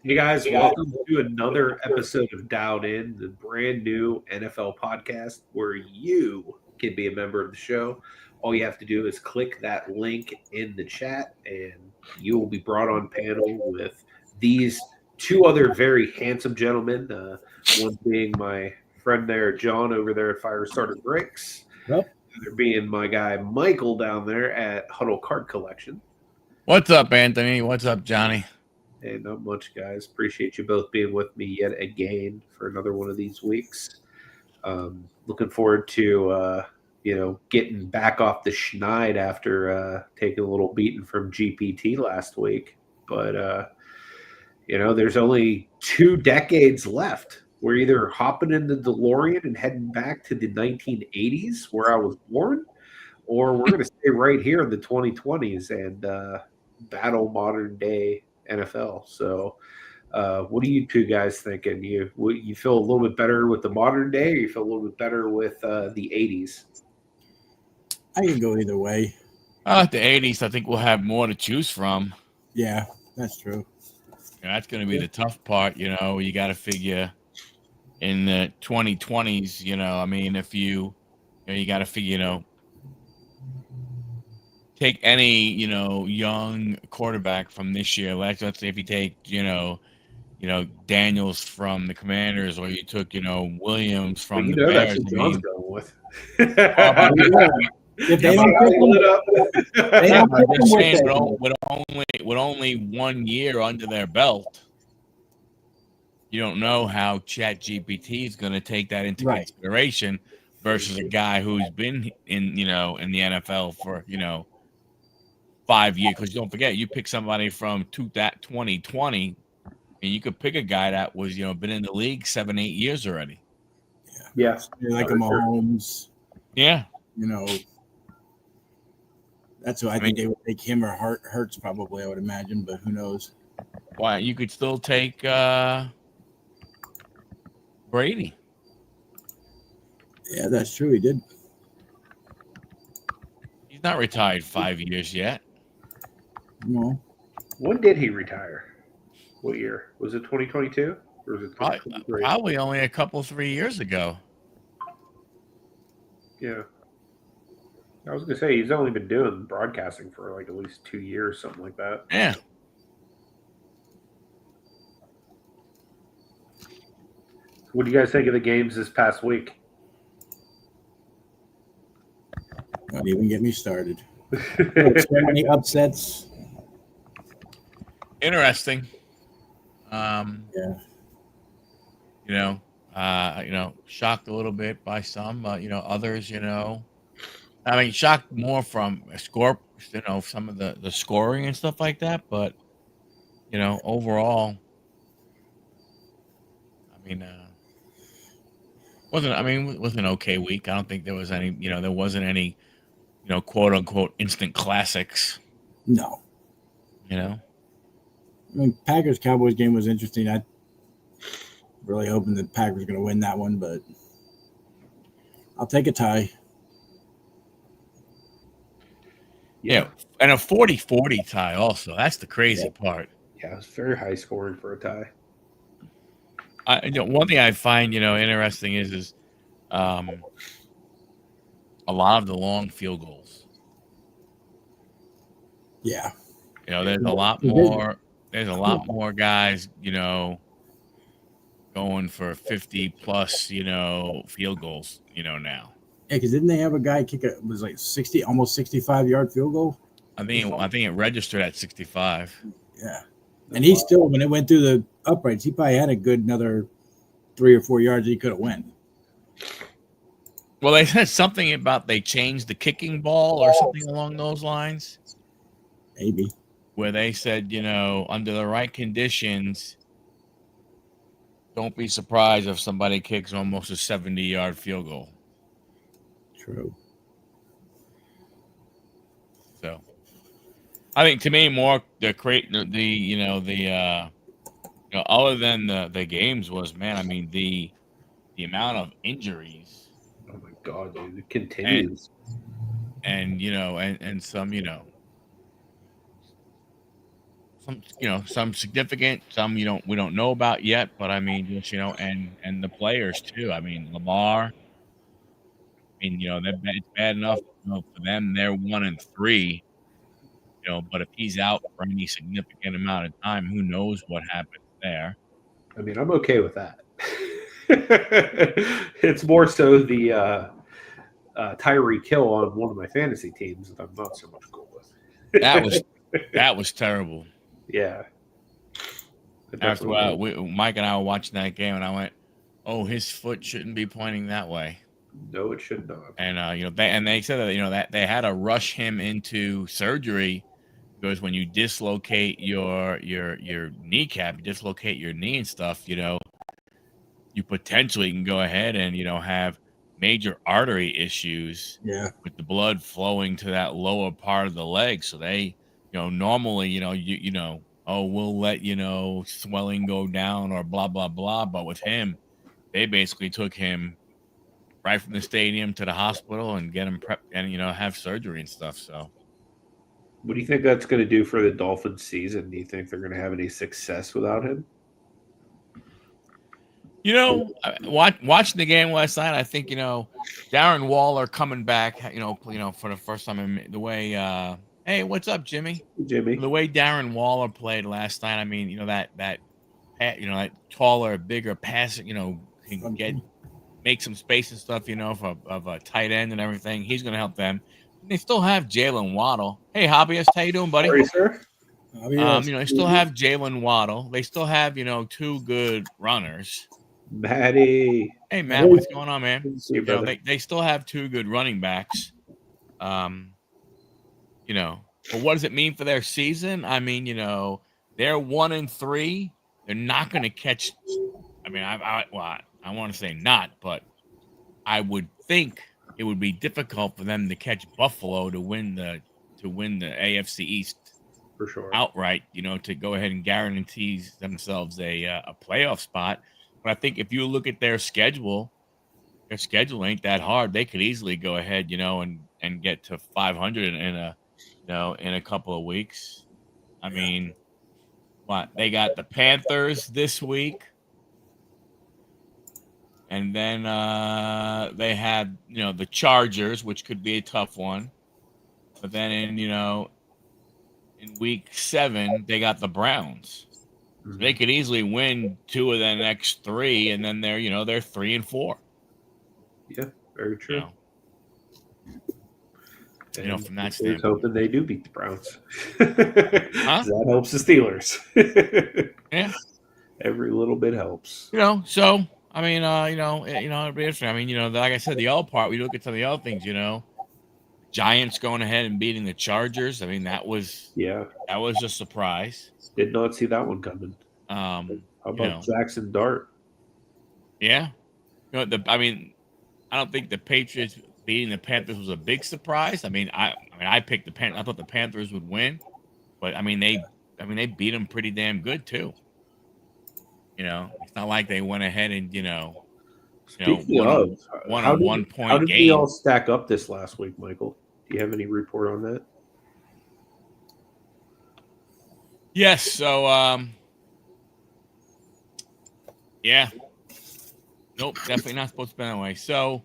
Hey guys, welcome to another episode of Dialed In, the brand new NFL podcast where you can be a member of the show. All you have to do is click that link in the chat, and you will be brought on panel with these two other very handsome gentlemen. One being my friend there, John, over there at Firestarter Bricks. Yep. The other being my guy, Michael, down there at Huddle Card Collection. What's up, Anthony? What's up, Johnny? Hey, not much, guys. Appreciate you both being with me yet again for another one of these weeks. Looking forward to getting back off the schneid after taking a little beating from GPT last week. But there's only 2 decades left. We're either hopping in the DeLorean and heading back to the 1980s where I was born, or we're going to stay right here in the 2020s and battle modern day NFL. So, what are you two guys thinking? You feel a little bit better with the modern day, or you feel a little bit better with the 80s? I can go either way. The 80s, I think we'll have more to choose from. Yeah, that's true. That's going to be the tough part. You got to figure in the 2020s. If you got to figure, take any young quarterback from this year. Let's say if you take Daniels from the Commanders, or you took Williams from the Bears. That's what John's going with. If they don't with only 1 year under their belt, you don't know how ChatGPT is going to take that into consideration versus a guy who's been in the NFL for 5 years. Because don't forget, you pick somebody from 2020, and you could pick a guy that was been in the league 7-8 years already. Yeah, like a Mahomes. Yeah, that's who I think they would take him or Hurts probably. I would imagine, but who knows? Why you could still take Brady. Yeah, that's true. He did. He's not retired 5 years yet. No. When did he retire? What year? Was it 2022? Or was it 2023? Probably only a couple, 3 years ago. Yeah. I was going to say, he's only been doing broadcasting for like at least 2 years, something like that. Yeah. What do you guys think of the games this past week? Don't even get me started. So many upsets. Interesting. Shocked a little bit by some, others, shocked more from a score, some of the scoring and stuff like that. But, overall, was an okay week. I don't think there was any, there wasn't any, quote unquote instant classics. No. Packers Cowboys game was interesting. I really hoping the Packers going to win that one, but I'll take a tie. Yeah, and a 40-40 tie also. That's the crazy part. Yeah, it was very high scoring for a tie. One thing I find, interesting is a lot of the long field goals. Yeah. There's a lot more. There's a lot more guys, going for 50 plus, field goals, now. Yeah, because didn't they have a guy kick it was like 60, almost 65-yard field goal? I think it registered at 65. Yeah, and he still, when it went through the uprights, he probably had a good another 3 or 4 yards he could have went. Well, they said something about they changed the kicking ball or something along those lines. Maybe. Where they said, under the right conditions, don't be surprised if somebody kicks almost a 70-yard field goal. True. So, I think to me, more other than the games was, man, the amount of injuries. Oh my God, dude, it continues. And some some significant, some we don't know about yet, but I mean, just and the players too. I mean, Lamar. I mean, it's bad enough for them. They're 1-3, but if he's out for any significant amount of time, who knows what happens there. I mean, I'm okay with that. It's more so the Tyreek Hill on one of my fantasy teams that I'm not so much cool with. That was terrible. Yeah. After Mike and I were watching that game, and I went, "Oh, his foot shouldn't be pointing that way." No, it should not. And they said that that they had to rush him into surgery because when you dislocate your kneecap, you dislocate your knee and stuff, you potentially can go ahead and have major artery issues. Yeah. With the blood flowing to that lower part of the leg. So they, normally, oh, we'll let swelling go down or blah blah blah. But with him, they basically took him right from the stadium to the hospital and get him prepped and have surgery and stuff. So, what do you think that's going to do for the Dolphins season? Do you think they're going to have any success without him? Watching the game last night, I think Darren Waller coming back, for the first time in the way. Hey, what's up, Jimmy? Jimmy. The way Darren Waller played last night, I mean, that taller, bigger pass, can make some space and stuff, of a tight end and everything. He's going to help them. And they still have Jalen Waddle. Hey, hobbyist, how you doing, buddy? Sorry, sir. They still have Jalen Waddle. They still have, two good runners. Matty. Hey, Matt, what's going on, man? See you, They still have two good running backs. But what does it mean for their season? I mean, they're 1-3. They're not going to catch. I mean, I want to say not, but I would think it would be difficult for them to catch Buffalo to win the AFC East for sure outright. To go ahead and guarantee themselves a playoff spot. But I think if you look at their schedule ain't that hard. They could easily go ahead, and get to 500 in a couple of weeks. I mean, they got the Panthers this week, and then they had the Chargers, which could be a tough one. But then in week 7 they got the Browns. So they could easily win 2 of the next 3, and then they're 3-4. Yeah, very true. From that standpoint, hoping they do beat the Browns. That helps the Steelers. Yeah, every little bit helps. So I mean, it'd be interesting. I mean, like I said, the other part, we look at some of the other things. Giants going ahead and beating the Chargers. I mean, that was a surprise. Did not see that one coming. How about Jackson Dart? Yeah. I mean, I don't think the Patriots beating the Panthers was a big surprise. I mean, I picked the Panthers. I thought the Panthers would win, but I mean, they beat them pretty damn good too. It's not like they went ahead and won a 1 point game. How did we all stack up this last week, Michael? Do you have any report on that? Yes. So, yeah. Nope, definitely not supposed to be that way. So,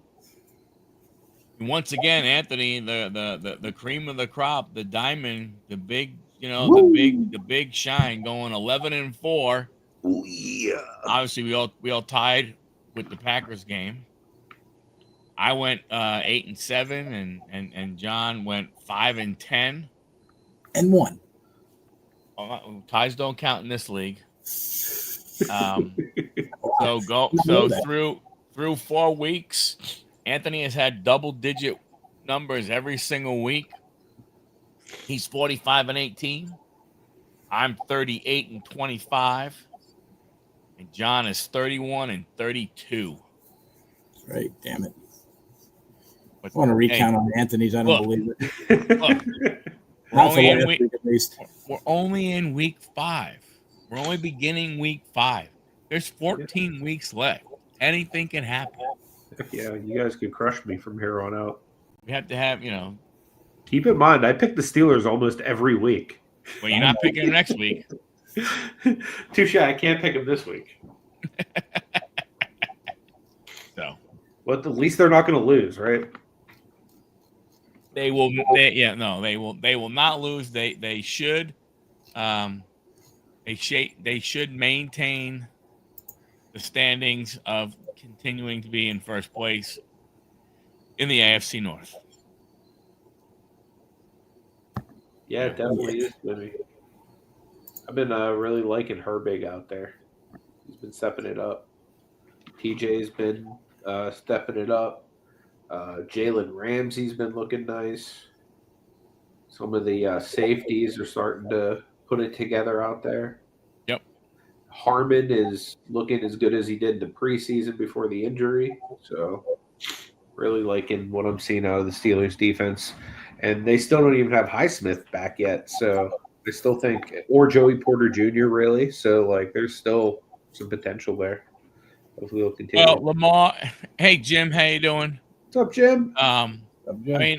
once again, Anthony, the cream of the crop, the diamond, the big, the big shine, going 11-4. Oh, yeah. Obviously, we all tied with the Packers game. I went 8-7, and John went 5-10 and 1. Ties don't count in this league. So through 4 weeks, Anthony has had double-digit numbers every single week. He's 45-18. I'm 38-25. And John is 31-32. Right, damn it. I want to recount on Anthony's. I don't believe it. We're only in week 5. We're only beginning week 5. There's 14 weeks left. Anything can happen. Yeah, you guys could crush me from here on out. We have to have, Keep in mind, I pick the Steelers almost every week. Well, you're not picking him next week. Touche. I can't pick him this week. So, But at least they're not going to lose, right? they will. They will not lose. They should. They should maintain the standings of continuing to be in first place in the AFC North. Yeah, it definitely is, Jimmy. I've been really liking Herbig out there. He's been stepping it up. TJ's been stepping it up. Jalen Ramsey's been looking nice. Some of the safeties are starting to put it together out there. Yep. Harmon is looking as good as he did in the preseason before the injury. So, really liking what I'm seeing out of the Steelers defense. And they still don't even have Highsmith back yet. So, I still think, or Joey Porter Jr., really. So, like, there's still some potential there. Hopefully, it'll continue. Well, Lamar. Hey, Jim, how you doing? What's up, Jim? I mean,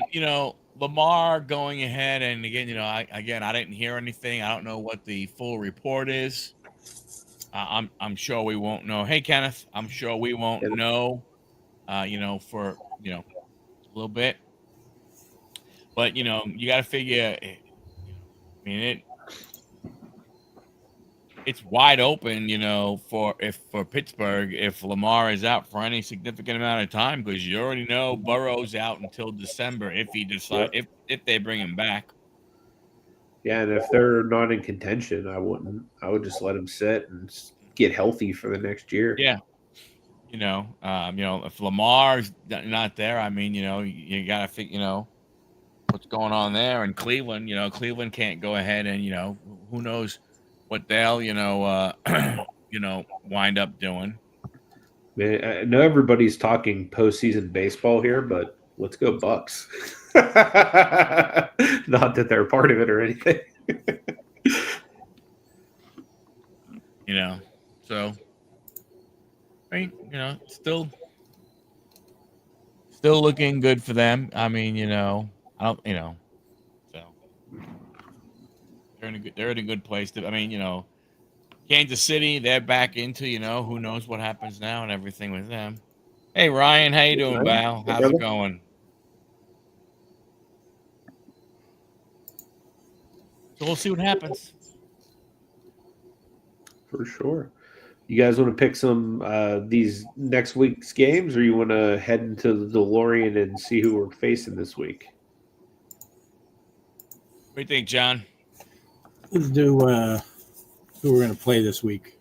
Lamar going ahead, and again, I didn't hear anything. I don't know what the full report is. I'm sure we won't know. Hey, Kenneth, I'm sure we won't know. For a little bit, but you got to figure. I mean, it's wide open, for Pittsburgh if Lamar is out for any significant amount of time, because you already know Burrow's out until December if he decides if they bring him back. Yeah, and if they're not in contention, I wouldn't. I would just let him sit and get healthy for the next year. Yeah, if Lamar's not there, I mean, you got to think, what's going on there in Cleveland. Cleveland can't go ahead and who knows what they'll wind up doing. Man, I know everybody's talking postseason baseball here, but let's go Bucks. Not that they're part of it or anything. So I mean, still looking good for them. I mean, I don't, so they're in a good place. I mean, Kansas City, they're back into, who knows what happens now and everything with them. Hey, Ryan, how you doing, Val? How's it going? So we'll see what happens. For sure. You guys want to pick some these next week's games, or you want to head into the DeLorean and see who we're facing this week? What do you think, John? Let's do who we're going to play this week.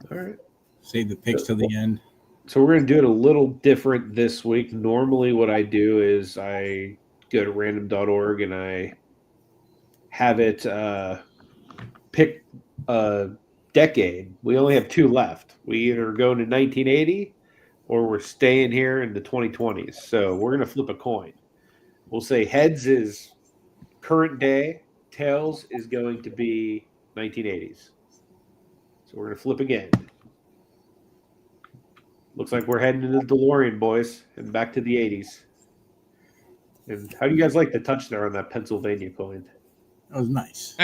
All right. Save the picks till the end. So we're going to do it a little different this week. Normally what I do is I go to random.org and I have it pick a decade. We only have two left. We either go to 1980 or we're staying here in the 2020s. So we're going to flip a coin. We'll say heads is current day, tails is going to be 1980s. So we're going to flip again. Looks like we're heading into the DeLorean, boys, and back to the 80s. And how do you guys like the touch there on that Pennsylvania coin? That was nice.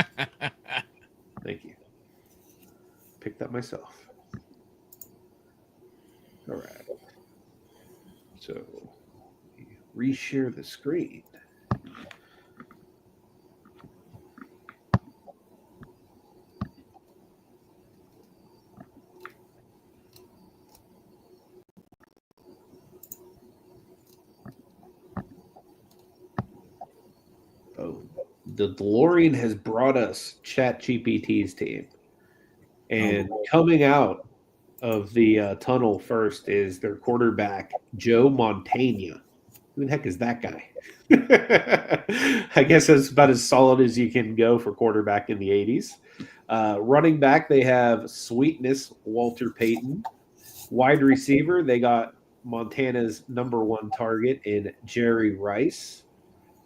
Thank you. Picked that myself. All right. So, reshare the screen. Oh, the DeLorean has brought us ChatGPT's team. And coming out of the tunnel first is their quarterback, Joe Montana. Who the heck is that guy? I guess that's about as solid as you can go for quarterback in the 80s. Running back, they have Sweetness, Walter Payton. Wide receiver, they got Montana's number one target in Jerry Rice.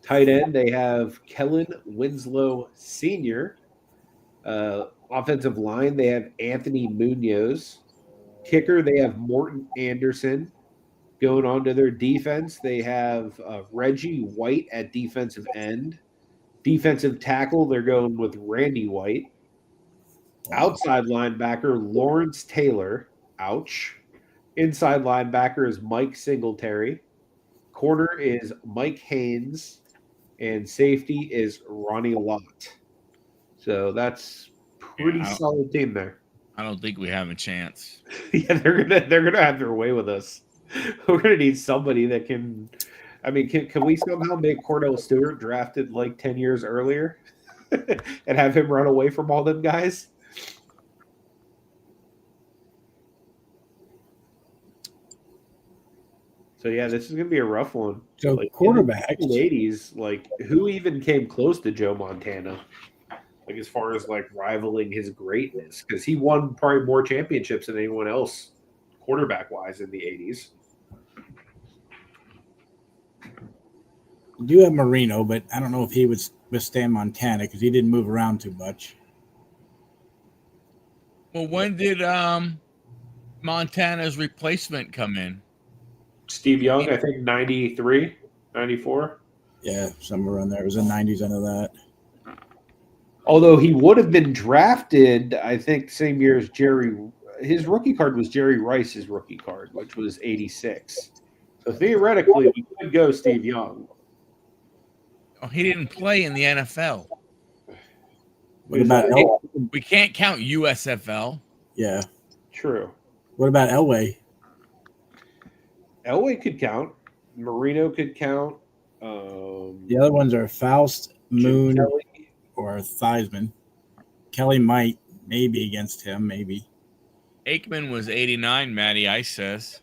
Tight end, they have Kellen Winslow Sr. Offensive line, they have Anthony Munoz. Kicker, they have Morton Anderson. Going on to their defense, they have Reggie White at defensive end. Defensive tackle, they're going with Randy White. Outside linebacker, Lawrence Taylor. Ouch. Inside linebacker is Mike Singletary. Corner is Mike Haynes. And safety is Ronnie Lott. So that's pretty solid team there. I don't think we have a chance. Yeah, they're gonna have their way with us. We're gonna need somebody that can. I mean, can we somehow make Cordell Stewart drafted like 10 years earlier and have him run away from all them guys? So yeah, this is gonna be a rough one. So like, quarterbacks in the 80s, like who even came close to Joe Montana? Like as far as like rivaling his greatness, because he won probably more championships than anyone else, quarterback wise, in the 80s. You do have Marino, but I don't know if he would withstand Montana because he didn't move around too much. Well, when did Montana's replacement come in? Steve Young, I think 93, 94. Yeah, somewhere around there. It was in the 90s, I know that. Although he would have been drafted, I think, same year as Jerry. His rookie card was Jerry Rice's rookie card, which was 86. So theoretically, we could go Steve Young. Oh, he didn't play in the NFL. What about We can't count USFL. Yeah. True. What about Elway? Elway could count. Marino could count. The other ones are Faust, Moon, or Theismann. Kelly might, maybe against him, maybe. Aikman was 89, Matty Ice says.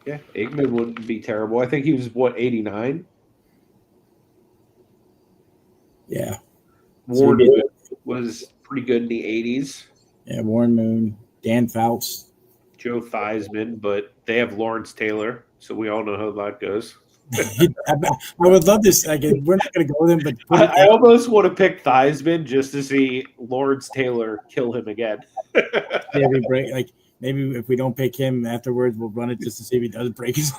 Yeah, Aikman wouldn't be terrible. I think he was, 89? Yeah. Warren was pretty good in the 80s. Yeah, Warren Moon, Dan Fouts. Joe Theismann, but they have Lawrence Taylor, so we all know how that goes. I would love this. Like, we're not going to go with him, but I almost want to pick Theismann just to see Lawrence Taylor kill him again. Maybe if we don't pick him afterwards, we'll run it just to see if he doesn't break his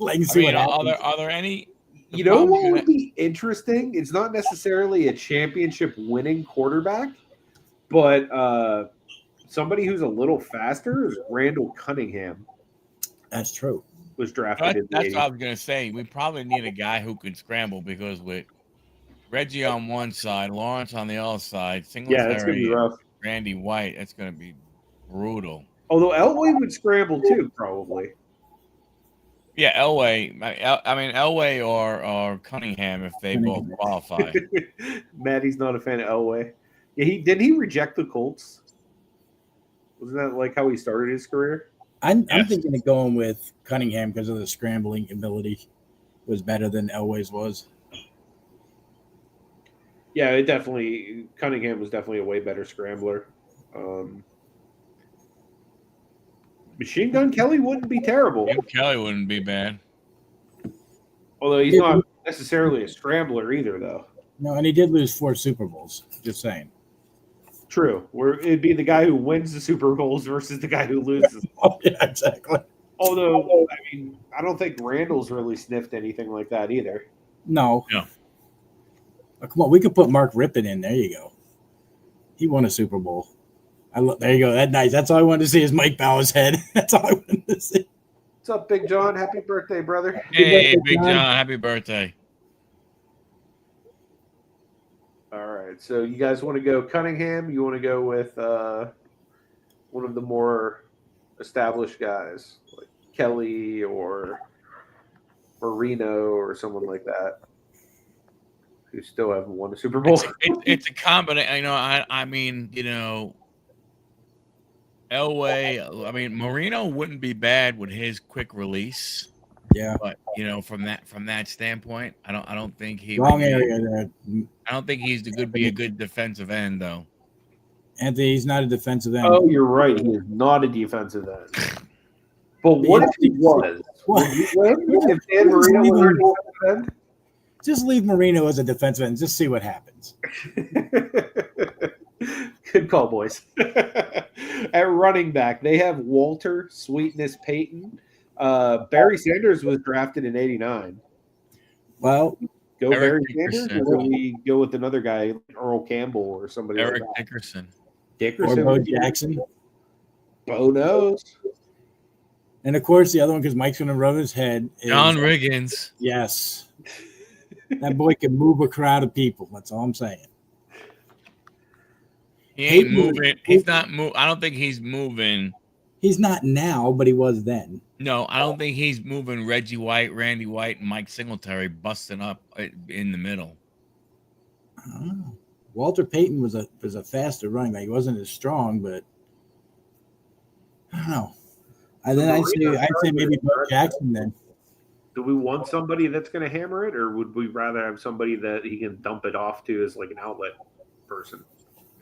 leg and see what happens. Are there any? You know what would be interesting? It's not necessarily a championship winning quarterback, but somebody who's a little faster is Randall Cunningham. That's true. Was drafted. That's what I was going to say. We probably need a guy who can scramble because with Reggie on one side, Lawrence on the other side, Singletary, that's going to be rough. Randy White, that's going to be brutal. Although Elway would scramble too, probably. Yeah, Elway. I mean, Elway or Cunningham if they both qualify. Maddie's not a fan of Elway. Yeah, did he reject the Colts? Wasn't that like how he started his career? I'm thinking of going with Cunningham because of the scrambling ability was better than Elway's was. Yeah, Cunningham was definitely a way better scrambler. Machine Gun Kelly wouldn't be terrible. Kelly wouldn't be bad. Although he's not necessarily a scrambler either, though. No, and he did lose 4 Super Bowls. Just saying. True. It'd be the guy who wins the Super Bowls versus the guy who loses. Oh, yeah, exactly. Although, I mean, I don't think Randall's really sniffed anything like that either. No. No. Oh, come on, we could put Mark Rippon in. There you go. He won a Super Bowl. There you go. That's nice. That's all I wanted to see is Mike Bauer's head. That's all I wanted to see. What's up, Big John? Happy birthday, brother. Hey, Big John. Happy birthday. All right. So you guys want to go Cunningham? You want to go with one of the more established guys, like Kelly or Marino or someone like that, who still haven't won a Super Bowl? It's a combination. I mean, Elway. I mean, Marino wouldn't be bad with his quick release. Yeah, but from that standpoint, I don't think he wrong area there. I don't think he's be a good defensive end though. Anthony, he's not a defensive end. Oh, you're right. He is not a defensive end. But what if he was? Would you win if Dan Marino was our defensive end? Just leave Marino as a defensive end. Just see what happens. Good call, boys. At running back, they have Walter Sweetness Payton. Barry Sanders was drafted in '89. Well, Go Eric Barry Sanders, Dickerson. or do we go with another guy, like Earl Campbell or somebody Eric like that? Dickerson. or Dickerson. Bo Jackson. Bo knows. And of course, the other one, because Mike's going to rub his head, is John Riggins. yes. That boy can move a crowd of people. That's all I'm saying. He ain't Peyton- moving. He's not moving. I don't think he's moving. He's not now, but he was then. No, I don't think he's moving Reggie White, Randy White, and Mike Singletary busting up in the middle. Oh. Walter Payton was a faster running back. He wasn't as strong, but I don't know. And then I'd say maybe Bo Jackson then. Do we want somebody that's going to hammer it, or would we rather have somebody that he can dump it off to as like an outlet person?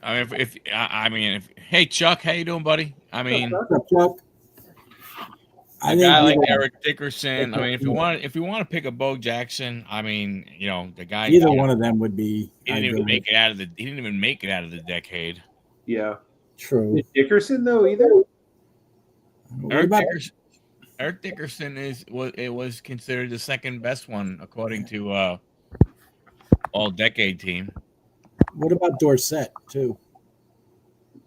I mean, hey Chuck, how you doing, buddy? I mean, What's up, Chuck? a guy like Eric Dickerson. I mean, if you want to pick a Bo Jackson, I mean, the guy. Either one of them would be. He didn't even make it out of the decade. Yeah. True. Dickerson though either. Eric Dickerson was considered the second best one according to all decade team. What about Dorsett too?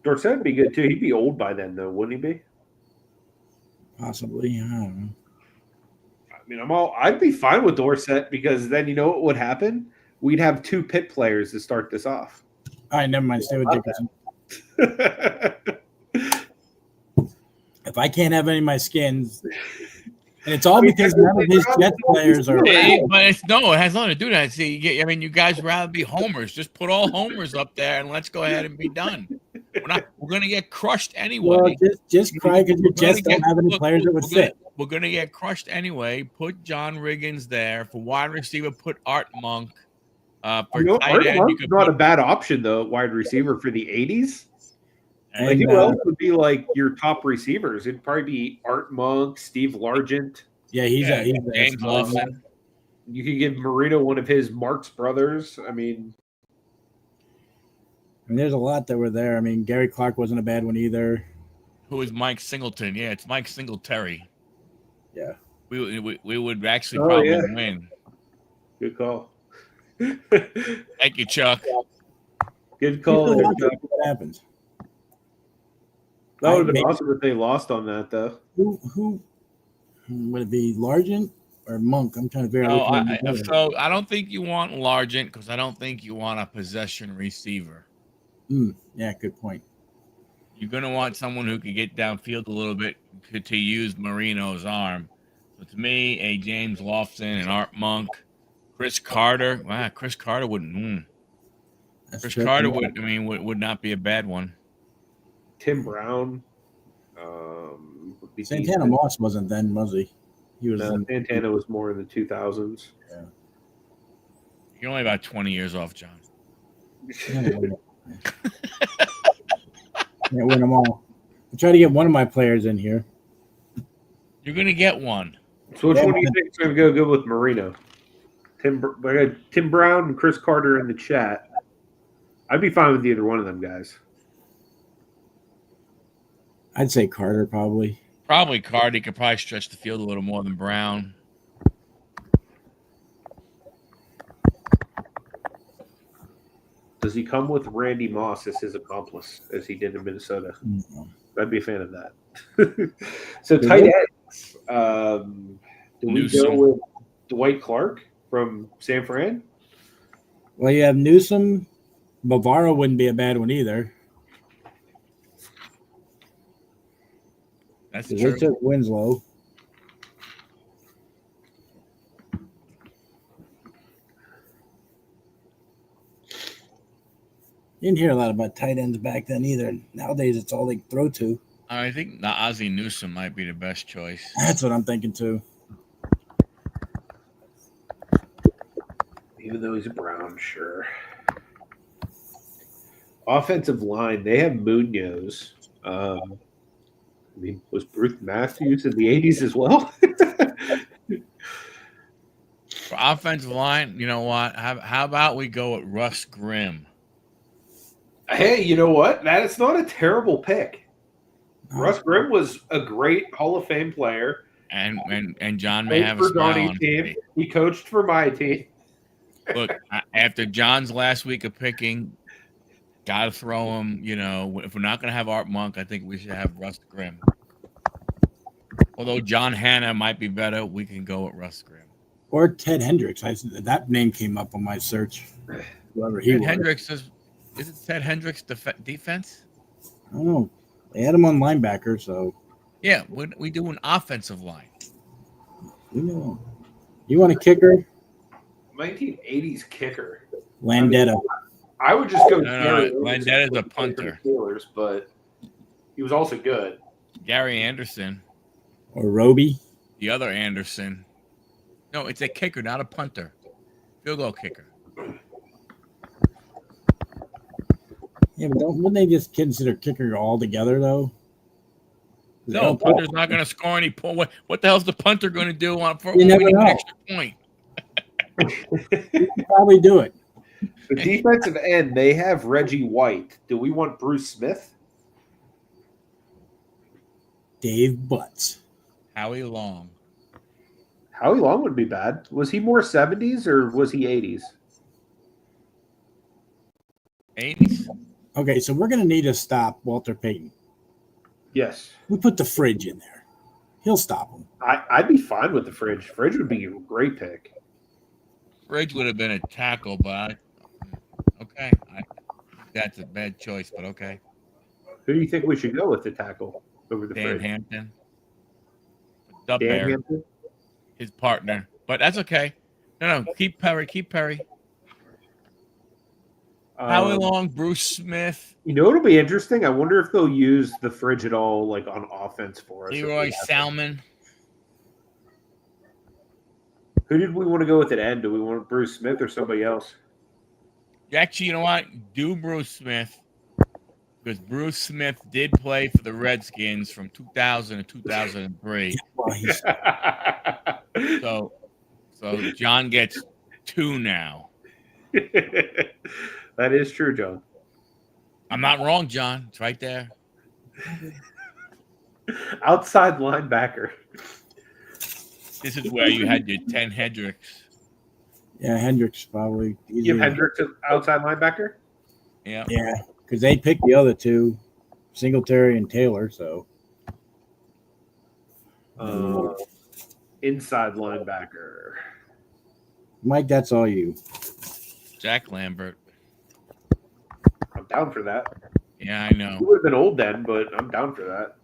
Dorsett would be good too. He'd be old by then though, wouldn't he be? Possibly. I don't know. I mean, I'd be fine with Dorsett because then you know what would happen? We'd have two Pitt players to start this off. All right, never mind. Stay with Dickerson. If I can't have any of my skins, and it's all because none of his Jets players are. But it has nothing to do with that. See, you guys would rather be homers. Just put all homers up there and let's go ahead and be done. We're going to get crushed anyway. Well, just cry because your Jets don't have any players that would fit. We're going to get crushed anyway. Put John Riggins there for wide receiver. Put Art Monk. For tight end, Monk's not a bad option though. Wide receiver for the '80s. And, who else would be like your top receivers? It'd probably be Art Monk, Steve Largent. Yeah, he's James Lawson. You could give Marino one of his Mark's brothers. I mean, there's a lot that were there. I mean, Gary Clark wasn't a bad one either. Who is Mike Singleton? Yeah, it's Mike Singletary. Yeah. We would actually probably win. Good call. Thank you, Chuck. Good call. What happens? That would have been awesome if they lost on that, though. Who would it be? Largent or Monk? I'm trying to figure out. So I don't think you want Largent because I don't think you want a possession receiver. Yeah, good point. You're going to want someone who can get downfield a little bit to use Marino's arm. So to me, a James Lofton and Art Monk, Chris Carter. Wow, Chris Carter wouldn't. Chris Carter would not be a bad one. Tim Brown. Santana Moss wasn't then, was he? He was. Santana was more in the 2000s. Yeah. You're only about 20 years off, John. Can't win them all. I'll try to get one of my players in here. You're going to get one. So which one do you think is going to go good with Marino? Tim Brown and Chris Carter in the chat. I'd be fine with either one of them guys. I'd say Carter probably. Probably Carter. He could probably stretch the field a little more than Brown. Does he come with Randy Moss as his accomplice, as he did in Minnesota? Mm-hmm. I'd be a fan of that. So tight ends. Do we go with Dwight Clark from San Fran? Well, you have Newsom. Bavaro wouldn't be a bad one either. That's true. They took Winslow. You didn't hear a lot about tight ends back then either. Nowadays, it's all they throw to. I think Ozzie Newsome might be the best choice. That's what I'm thinking too. Even though he's a Brown, sure. Offensive line, they have Munoz. Was Bruce Matthews in the 80s as well? For offensive line, you know what? How about we go with Russ Grimm? Hey, you know what? That is not a terrible pick. Russ Grimm was a great Hall of Fame player. And John may have a for smile Donnie's on his team. face. He coached for my team. Look, after John's last week of picking, gotta throw him. You know, if we're not gonna have Art Monk, I think we should have Russ Grimm. Although John Hanna might be better, we can go with Russ Grimm. Or Ted Hendricks. That name came up on my search. Whoever he Ted was. Hendricks is it Ted Hendricks defense? I don't know. They had him on linebacker, so Yeah, we do an offensive line. you know. You want a kicker? 1980s kicker. Landetta. I would just go. No, Landetta's a punter. Steelers, but he was also good. Gary Anderson, Or Roby. the other Anderson. No, it's a kicker, not a punter. Field goal kicker. Yeah, but wouldn't they just consider kicker all together though? No, punter's not going to score any point. What the hell's the punter going to do for You never winning an know. extra point? You can probably do it. The defensive end, they have Reggie White. Do we want Bruce Smith? Dave Butts. Howie Long. Howie Long would be bad. Was he more 70s or was he 80s? 80s? Okay, so we're gonna need to stop Walter Payton. Yes. We put the fridge in there. He'll stop him. I'd be fine with the fridge. Fridge would be a great pick. Fridge would have been a tackle, but okay. That's a bad choice, but okay. Who do you think we should go with the tackle over the Dan fridge? Hampton. Dub Dan Bear, Hampton? his partner. But that's okay. No, keep Perry. Howie Long, Bruce Smith, You know what'll be interesting? I wonder if they'll use the fridge at all, like on offense for us. Leroy Salmon. Who did we want to go with at end? Do we want Bruce Smith or somebody else? Actually, you know what? Do Bruce Smith. Because Bruce Smith did play for the Redskins from 2000 to 2003. Well, he's So John gets 2 now. That is true, John. I'm not wrong, John. It's right there. Outside linebacker. This is where you had your 10 Hendricks. yeah, Hendricks probably. You give Hendricks an outside linebacker? Yeah. Yeah, because they picked the other two, Singletary and Taylor. So Inside linebacker. Mike, that's all you. Jack Lambert. I'm down for that. Yeah, I know. He would have been old then, but I'm down for that.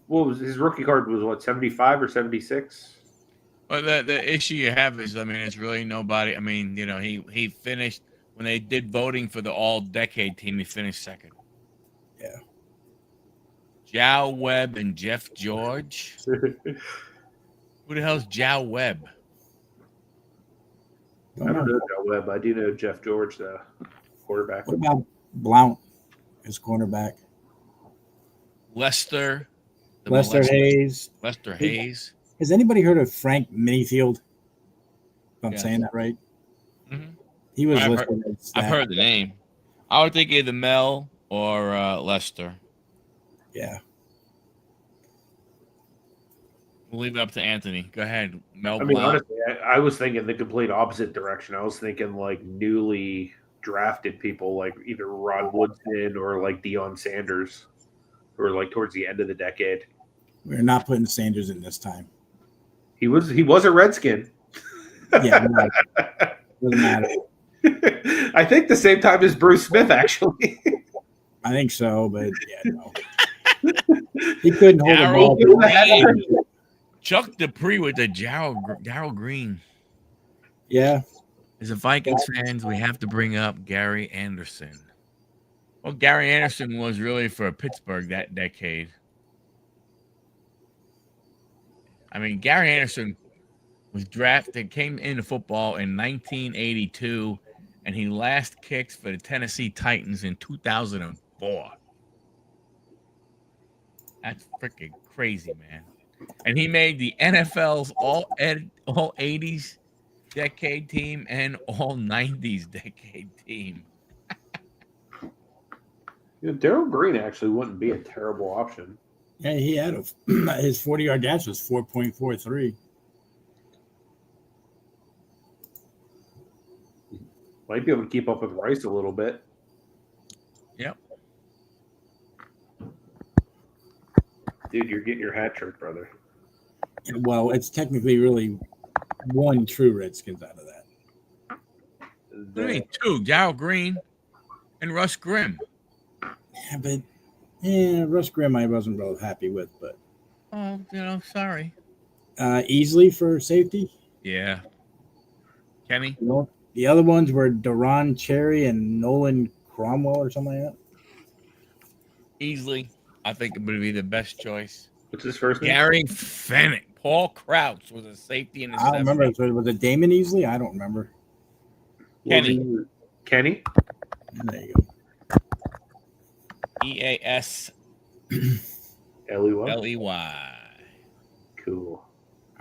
What was his rookie card? Was what, 75 or 76? Well, the issue you have is, I mean, it's really nobody. I mean, you know, he finished when they did voting for the all-decade team. He finished second. Yeah. Jow Webb and Jeff George. Who the hell's Jow Webb? I don't know Joe Webb. I do know Jeff George, the quarterback. What about Blount, his cornerback? Lester. Lester Hayes. Lester Hayes. Has anybody heard of Frank Minifield? If I'm Yes. saying that right. Mm-hmm. He was I've listed as I've that. heard the name. I would think either Mel or Lester. Yeah. We'll leave it up to Anthony. Go ahead, Mel. I mean, Blount. honestly, I was thinking the complete opposite direction. I was thinking like newly drafted people, like either Rod Woodson or like Deion Sanders, who were like towards the end of the decade. We're not putting Sanders in this time. He was a Redskin. Yeah. No, doesn't matter. I think the same time as Bruce Smith, actually. I think so, but yeah, no. He couldn't hold the ball. Green. Chuck Dupree with the Darryl Green. Yeah. As a Vikings fans, we have to bring up Gary Anderson. Well, Gary Anderson was really for Pittsburgh that decade. I mean, Gary Anderson was drafted, came into football in 1982, and he last kicked for the Tennessee Titans in 2004. That's freaking crazy, man. And he made the NFL's all 80s decade team and all 90s decade team. Darryl Green actually wouldn't be a terrible option. Yeah, he had his 40-yard dash was 4.43. Might be able to keep up with Rice a little bit. Yep. Dude, you're getting your hat trick, brother. Well, it's technically really one true Redskins out of that. What do you mean? Two, Darryl Green and Russ Grimm. Yeah, but Russ Grimm I wasn't real happy with, but Sorry. Easley for safety. Yeah. Kenny? The other ones were Duron Cherry and Nolan Cromwell or something like that. Easily, I think it would be the best choice. What's his first name? Gary Fennick. Paul Crouch was a safety in the I don't remember. Was it Damon Easley? I don't remember. Kenny. Kenny? There you go. EAS Ley. Ley. Cool.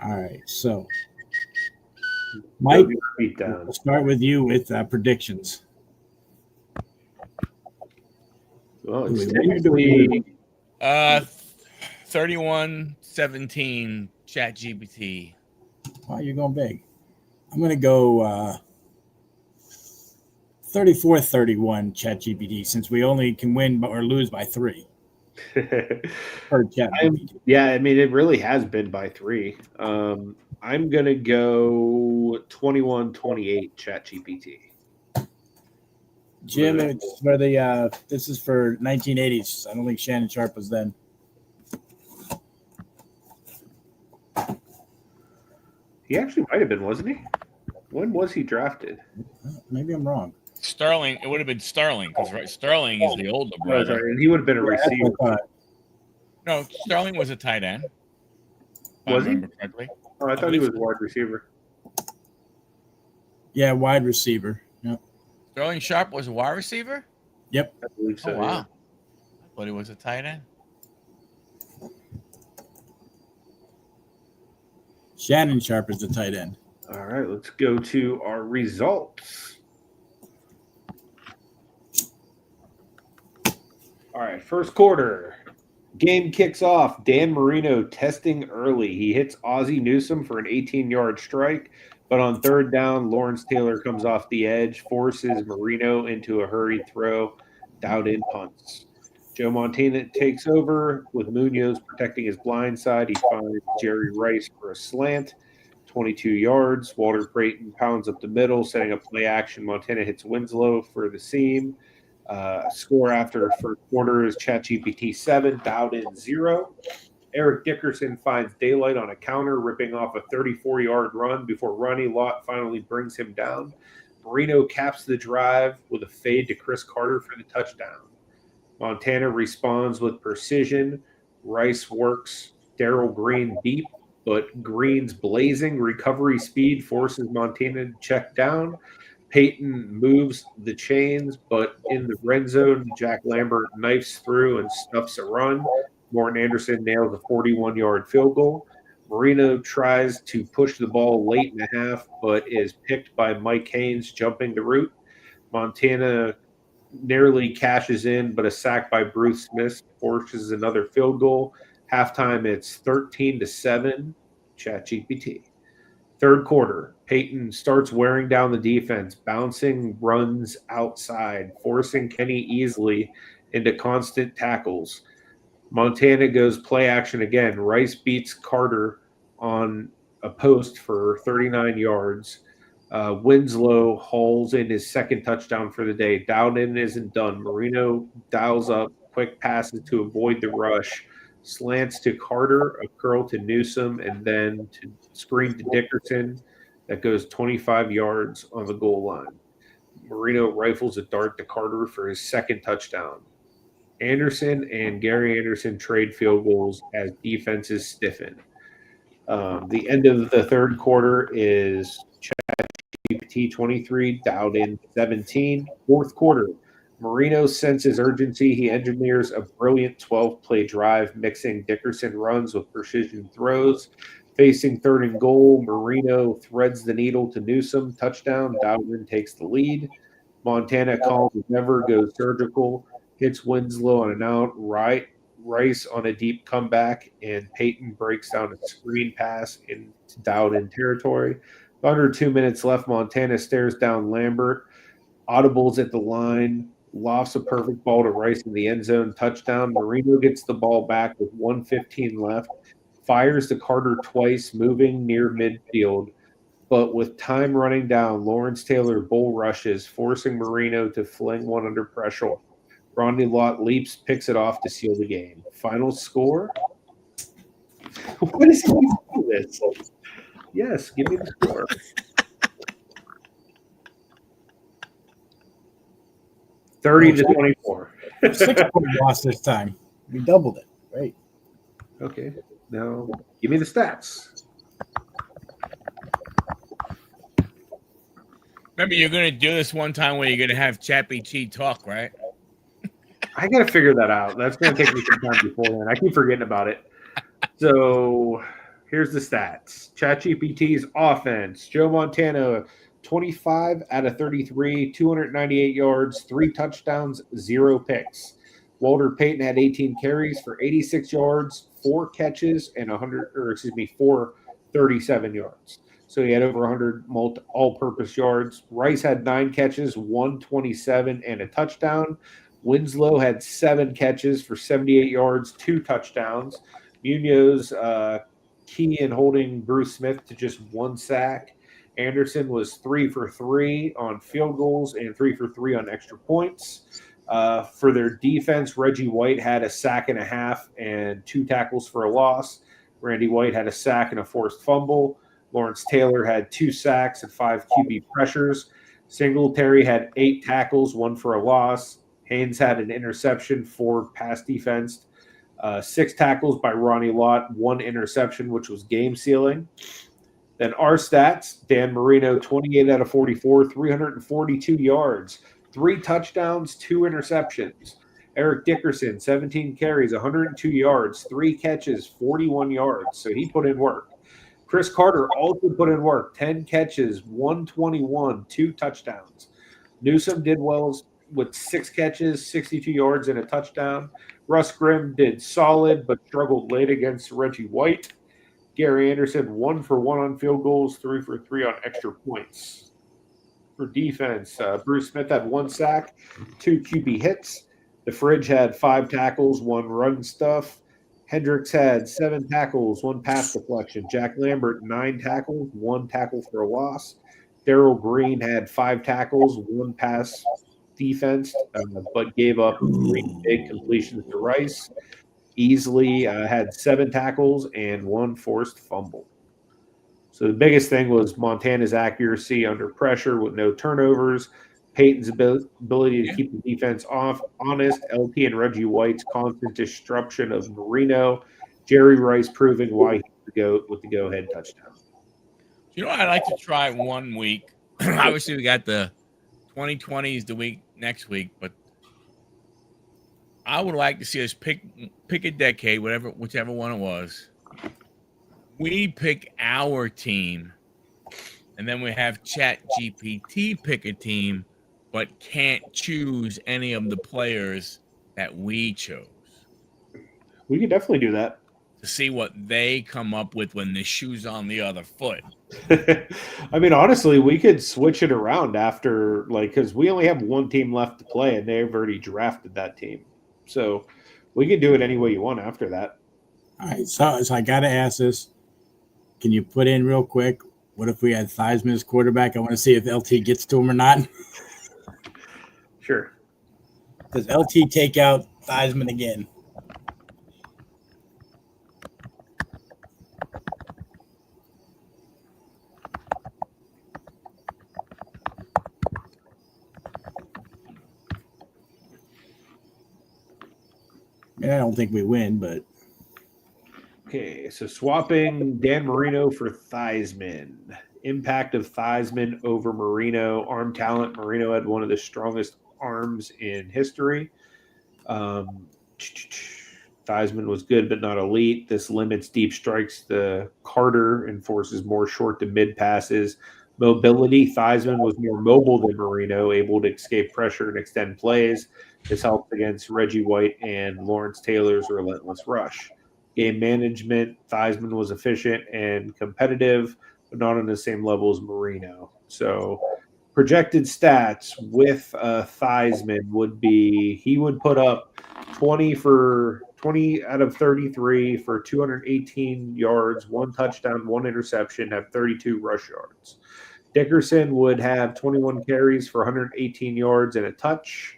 All right, so Mike, we'll start with you with predictions. Well, it's technically 31-17 ChatGPT. Wow, you're going big. I'm going to go 34-31 ChatGPT since we only can win or lose by 3. Yeah, I mean, it really has been by 3. I'm going to go 21-28 ChatGPT. Jim, it's for this is for 1980s. I don't think Shannon Sharp was then. He actually might have been, wasn't he? When was he drafted? Maybe I'm wrong. Sterling, it would have been Sterling because Sterling is the older brother. And he would have been a receiver. No, Sterling was a tight end. Was I remember correctly. Oh, I thought he was a wide receiver. Yeah, wide receiver. Yep. Sterling Sharp was a wide receiver? Yep. I believe so. Oh, wow. Yeah. I thought he was a tight end. Shannon Sharp is the tight end. All right, let's go to our results. All right, first quarter. Game kicks off. Dan Marino testing early. He hits Ozzie Newsome for an 18-yard strike, but on third down, Lawrence Taylor comes off the edge, forces Marino into a hurried throw, down in punts. Joe Montana takes over with Munoz protecting his blind side. He finds Jerry Rice for a slant, 22 yards. Walter Creighton pounds up the middle, setting up play action. Montana hits Winslow for the seam. Score after first quarter is ChatGPT 7, dialed in 0. Eric Dickerson finds daylight on a counter, ripping off a 34-yard run before Ronnie Lott finally brings him down. Marino caps the drive with a fade to Chris Carter for the touchdown. Montana responds with precision. Rice works Darryl Green deep, but Green's blazing recovery speed forces Montana to check down. Peyton moves the chains, but in the red zone, Jack Lambert knifes through and stuffs a run. Morton Anderson nails a 41-yard field goal. Marino tries to push the ball late in the half, but is picked by Mike Haynes jumping the route. Montana nearly cashes in, but a sack by Bruce Smith forces another field goal. Halftime, it's 13-7, ChatGPT. Third quarter, Peyton starts wearing down the defense, bouncing runs outside, forcing Kenny Easley into constant tackles. Montana goes play action again. Rice beats Carter on a post for 39 yards. Winslow hauls in his second touchdown for the day. Dowden isn't done. Marino dials up quick passes to avoid the rush. Slants to Carter, a curl to Newsome, and then to screen to Dickerson that goes 25 yards on the goal line. Marino rifles a dart to Carter for his second touchdown. Anderson and Gary Anderson trade field goals as defenses stiffen. The end of the third quarter is ChatGPT 23, dialed in 17. Fourth quarter, Marino senses urgency. He engineers a brilliant 12-play drive, mixing Dickerson runs with precision throws. Facing third and goal, Marino threads the needle to Newsome. Touchdown. Dowden takes the lead. Montana calls as ever, goes surgical, hits Winslow on an out. Rice on a deep comeback, and Peyton breaks down a screen pass down in territory. Under 2 minutes left, Montana stares down Lambert, audibles at the line, lofts a perfect ball to Rice in the end zone, touchdown. Marino gets the ball back with 1:15 left, fires to Carter twice, moving near midfield. But with time running down, Lawrence Taylor bull rushes, forcing Marino to fling one under pressure. Ronnie Lott leaps, picks it off to seal the game. Final score? What is he doing this? Yes, give me the score. 30-24. 6-point loss this time. We doubled it. Right. Okay. Now give me the stats. Remember, you're going to do this one time where you're going to have ChatGPT talk, right? I got to figure that out. That's going to take me some time beforehand. I keep forgetting about it. So here's the stats. ChatGPT's offense. Joe Montana, 25 out of 33, 298 yards, 3 touchdowns, 0 picks. Walter Payton had 18 carries for 86 yards, 4 catches, and 437 yards. So he had over 100 all-purpose yards. Rice had 9 catches, 127, and a touchdown. Winslow had 7 catches for 78 yards, 2 touchdowns. Munoz key in holding Bruce Smith to just 1 sack. Anderson was 3 for 3 on field goals and 3 for 3 on extra points. For their defense, Reggie White had a sack and a half and 2 tackles for a loss. Randy White had a sack and a forced fumble. Lawrence Taylor had 2 sacks and 5 QB pressures. Singletary had 8 tackles, 1 for a loss. Haynes had an interception, 4 pass defense. 6 tackles by Ronnie Lott, 1 interception, which was game sealing. Then our stats, Dan Marino, 28 out of 44, 342 yards, 3 touchdowns, 2 interceptions. Eric Dickerson, 17 carries, 102 yards, 3 catches, 41 yards. So he put in work. Chris Carter also put in work, 10 catches, 121, 2 touchdowns. Newsom did well with 6 catches, 62 yards, and a touchdown. Russ Grimm did solid but struggled late against Reggie White. Gary Anderson, 1 for 1 on field goals, 3 for 3 on extra points. For defense, Bruce Smith had 1 sack, 2 QB hits. The Fridge had 5 tackles, 1 run stuff. Hendricks had 7 tackles, 1 pass deflection. Jack Lambert, 9 tackles, 1 tackle for a loss. Darrell Green had 5 tackles, 1 pass defense, but gave up 3 big completions to Rice. Easily had 7 tackles and 1 forced fumble. So the biggest thing was Montana's accuracy under pressure with no turnovers. Peyton's ability to keep the defense honest. LT and Reggie White's constant disruption of Marino. Jerry Rice proving why he could go with the go-ahead touchdown. You know what I'd like to try one week? Obviously, we got the 2020s the week next week, but I would like to see us pick a decade, whichever one it was. We pick our team, and then we have ChatGPT pick a team, but can't choose any of the players that we chose. We could definitely do that. To see what they come up with when the shoe's on the other foot. I mean, honestly, we could switch it around after, because we only have 1 team left to play, and they've already drafted that team. So we can do it any way you want after that. All right, so I got to ask this. Can you put in real quick, what if we had Theismann as quarterback? I want to see if LT gets to him or not. Sure. Does LT take out Theismann again? I don't think we win, but okay. So swapping Dan Marino for Theismann. Impact of Theismann over Marino. Arm talent. Marino had one of the strongest arms in history. Theismann was good but not elite. This limits deep strikes to Carter and forces more short to mid passes. Mobility. Theismann was more mobile than Marino, able to escape pressure and extend plays. This helped against Reggie White and Lawrence Taylor's relentless rush. Game management, Theismann was efficient and competitive, but not on the same level as Marino. So projected stats with Theismann would be he would put up 20 out of 33 for 218 yards, 1 touchdown, 1 interception, have 32 rush yards. Dickerson would have 21 carries for 118 yards and a touch.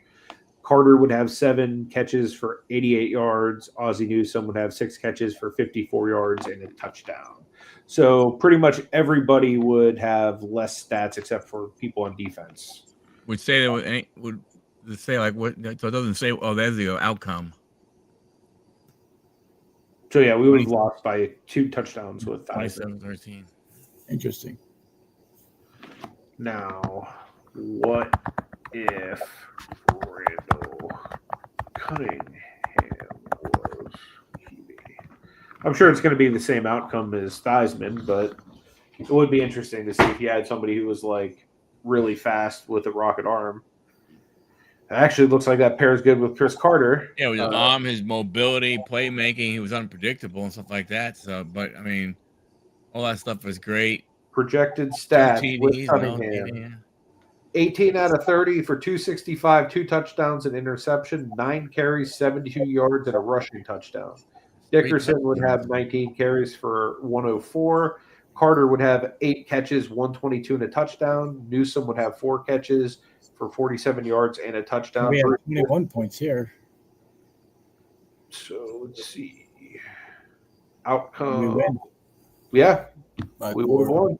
Carter would have 7 catches for 88 yards. Ozzie Newsome would have 6 catches for 54 yards and a touchdown. So pretty much everybody would have less stats except for people on defense. Would say that would say like what? So it doesn't say. Oh, there's the outcome. So yeah, we would have lost by 2 touchdowns with 27-13. Interesting. Now, what if Randall Cunningham was QB? I'm sure it's going to be the same outcome as Theismann, but it would be interesting to see if you had somebody who was like really fast with a rocket arm. It actually looks like that pairs good with Chris Carter. Yeah, with his arm, his mobility, playmaking, he was unpredictable and stuff like that. So, but I mean, all that stuff was great. Projected stats TDs, with Cunningham. 18 out of 30 for 265, 2 touchdowns and interception, 9 carries, 72 yards, and a rushing touchdown. Dickerson would have 19 carries for 104. Carter would have 8 catches, 122 and a touchdown. Newsome would have 4 catches for 47 yards and a touchdown. We have 21 points here. So let's see. Outcome. We win. Yeah, we would have won.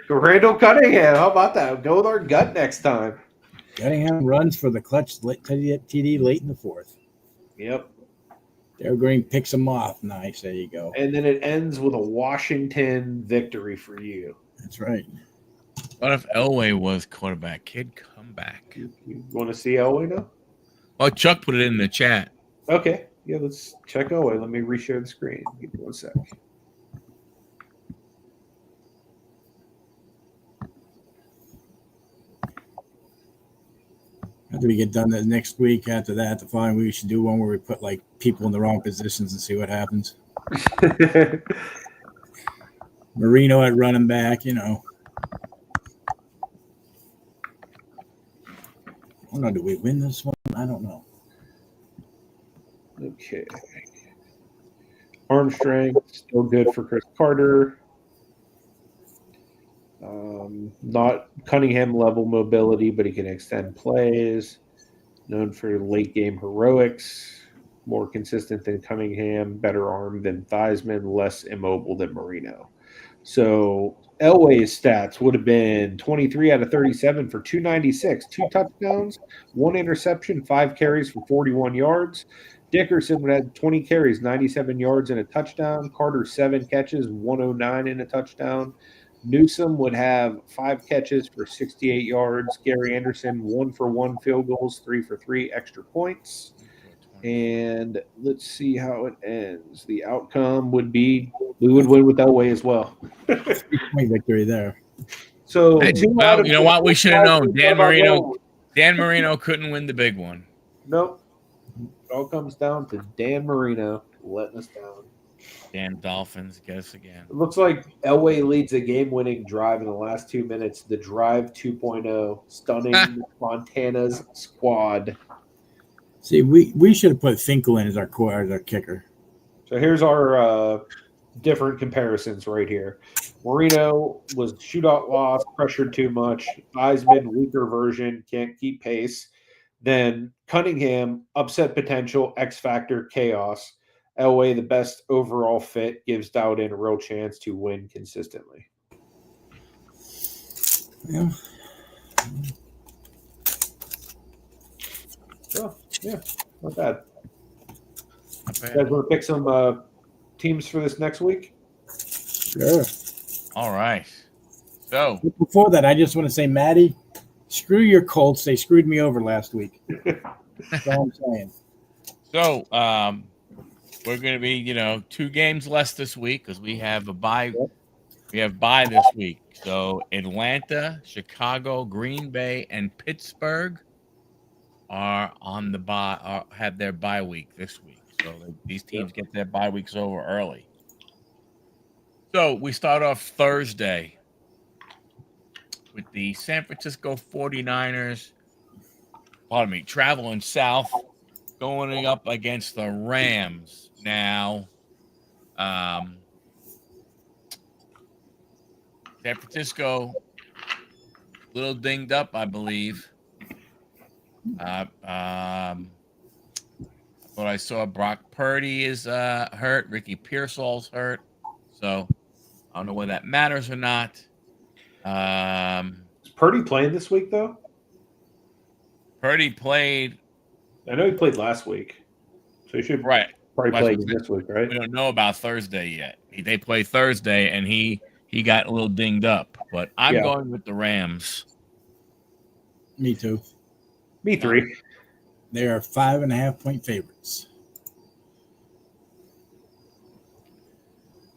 Randall Cunningham, how about that? Go with our gut next time. Cunningham runs for the clutch TD late in the 4th. Yep. They're Green picks them off. Nice. There you go. And then it ends with a Washington victory for you. That's right. What if Elway was quarterback? Kid, come back. You want to see Elway now? Oh, Chuck put it in the chat. Okay. Yeah, let's check Elway. Let me reshare the screen. Give me 1 sec. After we get done the next week, after that, the following week, we should do one where we put like people in the wrong positions and see what happens. Marino at running back, you know. I don't know. Do we win this one? I don't know. Okay. Arm strength, still good for Chris Carter. Not Cunningham level mobility, but he can extend plays. Known for late game heroics. More consistent than Cunningham. Better arm than Theismann. Less immobile than Marino. So Elway's stats would have been 23 out of 37 for 296, 2 touchdowns, 1 interception, 5 carries for 41 yards. Dickerson would have 20 carries, 97 yards and a touchdown. Carter 7 catches, 109 and a touchdown. Newsome would have 5 catches for 68 yards. Gary Anderson 1 for 1 field goals, 3 for 3 extra points. And let's see how it ends. The outcome would be we would win with Elway as well. 3-point victory there. So well, you know what? We should have known. Dan Marino couldn't win the big one. Nope. It all comes down to Dan Marino letting us down. Dan Dolphins, guess again. It looks like Elway leads a game-winning drive in the last 2 minutes. The drive 2.0, stunning Montana's squad. See, we should have put Finkel in as our kicker. So here's our different comparisons right here. Marino was shootout loss, pressured too much. Theismann, weaker version, can't keep pace. Then Cunningham, upset potential, X factor, chaos. Elway, the best overall fit, gives Dowden a real chance to win consistently. Yeah. Oh, yeah, not bad. Not bad. You guys want to pick some teams for this next week? Sure. All right. So before that, I just want to say, Maddie, screw your Colts. They screwed me over last week. That's all I'm saying. So we're going to be, 2 games less this week because we have a bye. We have bye this week. So Atlanta, Chicago, Green Bay, and Pittsburgh are on the bye, or have their bye week this week. So these teams get their bye weeks over early. So we start off Thursday with the San Francisco 49ers, traveling south, going up against the Rams. Now, San Francisco, a little dinged up, I believe. I thought I saw Brock Purdy is hurt. Ricky Pearsall's hurt. So I don't know whether that matters or not. Is Purdy playing this week, though? Purdy played. I know he played last week. So he should probably play this week, right? We don't know about Thursday yet. They play Thursday, and he got a little dinged up. But I'm going with the Rams. Me too. Me three. They are 5.5-point favorites.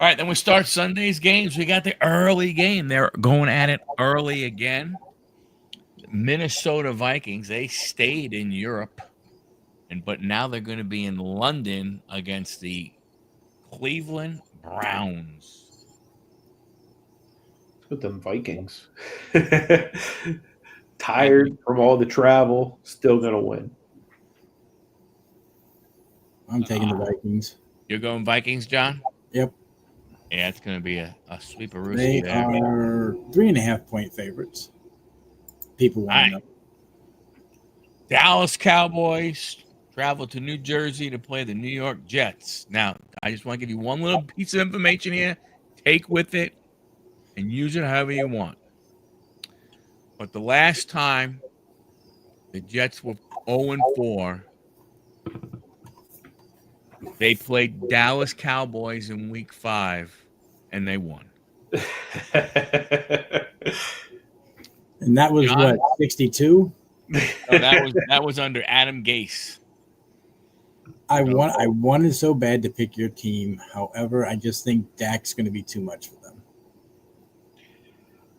All right, then we start Sunday's games. We got the early game. They're going at it early again. Minnesota Vikings, they stayed in Europe, but now they're going to be in London against the Cleveland Browns. What's with them Vikings? Tired from all the travel, still going to win. I'm taking the Vikings. You're going Vikings, John? Yep. Yeah, it's going to be a sweeper. They are 3.5-point favorites. People want to know. Dallas Cowboys travel to New Jersey to play the New York Jets. Now, I just want to give you one little piece of information here. Take with it and use it however you want. But the last time the Jets were 0-4, they played Dallas Cowboys in Week 5, and they won. And that was John? what, 62? No, that was under Adam Gase. I wanted so bad to pick your team. However, I just think Dak's going to be too much for them.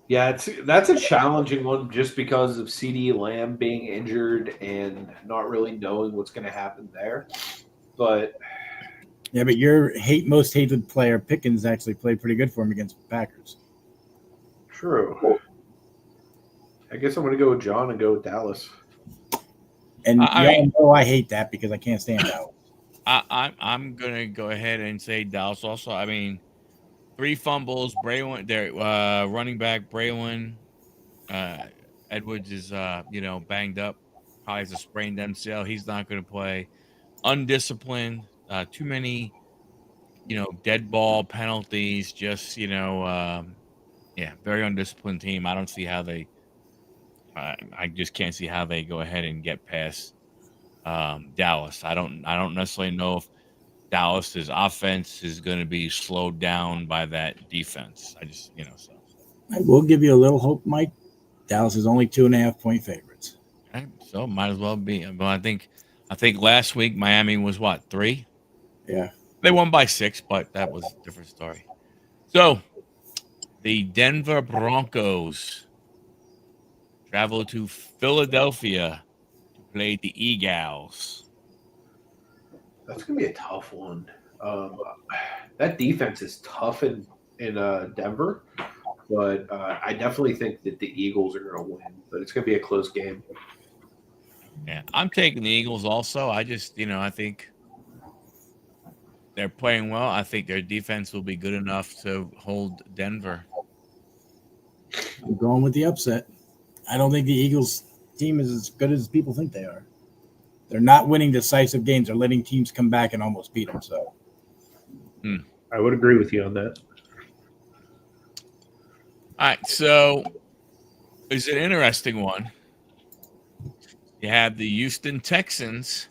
Yeah, that's a challenging one just because of CeeDee Lamb being injured and not really knowing what's going to happen there. But yeah, but your most hated player, Pickens, actually played pretty good for him against the Packers. True. I guess I'm going to go with John and go with Dallas. And y'all know I hate that because I can't stand Dallas. I'm going to go ahead and say Dallas also. I mean, 3 fumbles. Braylon, their running back, Braylon Edwards is, banged up. Probably has a sprained MCL. He's not going to play. Undisciplined. Too many, dead ball penalties. Just, very undisciplined team. I don't see how they I just can't see how they go ahead and get past Dallas. I don't necessarily know if Dallas's offense is going to be slowed down by that defense. I just, so. I will give you a little hope, Mike. Dallas is only 2.5-point favorites. Okay, so might as well be. But I think last week Miami was what, 3? Yeah. They won by 6, but that was a different story. So the Denver Broncos travel to Philadelphia to play the Eagles. That's going to be a tough one. That defense is tough in Denver, but I definitely think that the Eagles are going to win. But it's going to be a close game. Yeah, I'm taking the Eagles also. I just, I think they're playing well. I think their defense will be good enough to hold Denver. I'm going with the upset. I don't think the Eagles team is as good as people think they are. They're not winning decisive games. They're letting teams come back and almost beat them. So, I would agree with you on that. All right, so it's an interesting one. You have the Houston Texans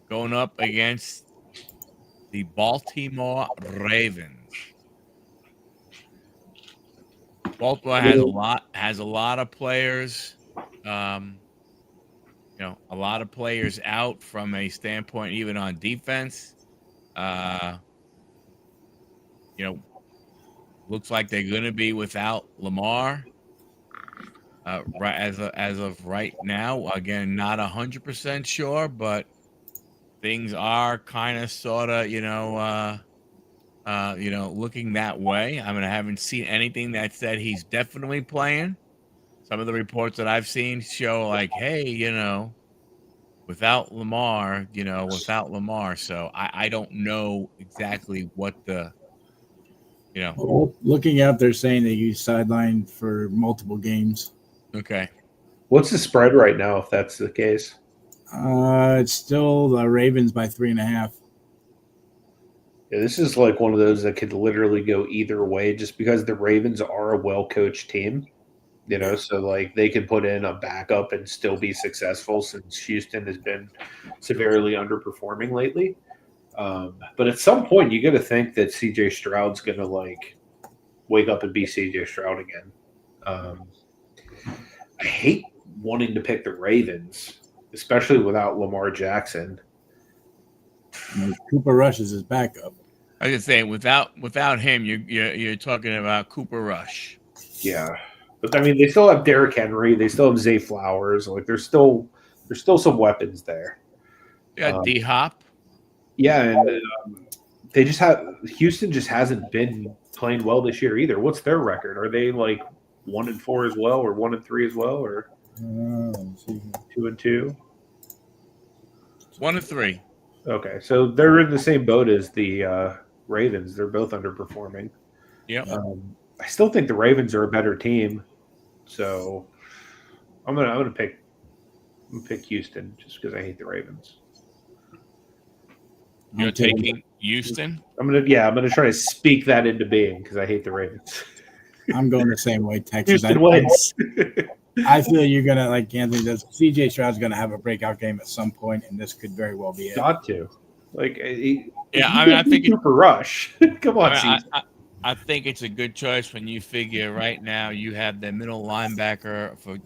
going up against the Baltimore Ravens. Baltimore has a lot of players, a lot of players out from a standpoint, even on defense. Looks like they're going to be without Lamar. right as of right now. Again, not 100% sure, but things are kind of sort of looking that way. I mean, I haven't seen anything that said he's definitely playing. Some of the reports that I've seen show like, hey, without Lamar. So I don't know exactly what Well, looking up, they're saying that he's sidelined for multiple games. Okay. What's the spread right now, if that's the case? It's still the Ravens by 3.5. Yeah, this is like one of those that could literally go either way just because the Ravens are a well-coached team, so like they can put in a backup and still be successful since Houston has been severely underperforming lately. But at some point, you got to think that CJ Stroud's going to like wake up and be CJ Stroud again. I hate wanting to pick the Ravens, especially without Lamar Jackson. Cooper Rush is his backup. I was saying without him, you're talking about Cooper Rush. Yeah, but I mean, they still have Derrick Henry. They still have Zay Flowers. Like, there's still some weapons there. They got D Hop. Yeah, and they just have Houston just hasn't been playing well this year either. What's their record? Are they like 1-4 as well, or 1-3 as well, or 2-2? 1-3. Okay, so they're in the same boat as the Ravens. They're both underperforming. Yep. I still think the Ravens are a better team, so I'm gonna pick Houston just because I hate the Ravens. You're taking Houston? I'm gonna try to speak that into being because I hate the Ravens. I'm going the same way, Texas. Houston wins. I feel you're gonna, like Anthony does. CJ Stroud's gonna have a breakout game at some point, and this could very well be it. Got to, like, I think Cooper Rush. Come on, I think it's a good choice when you figure right now you have the middle linebacker for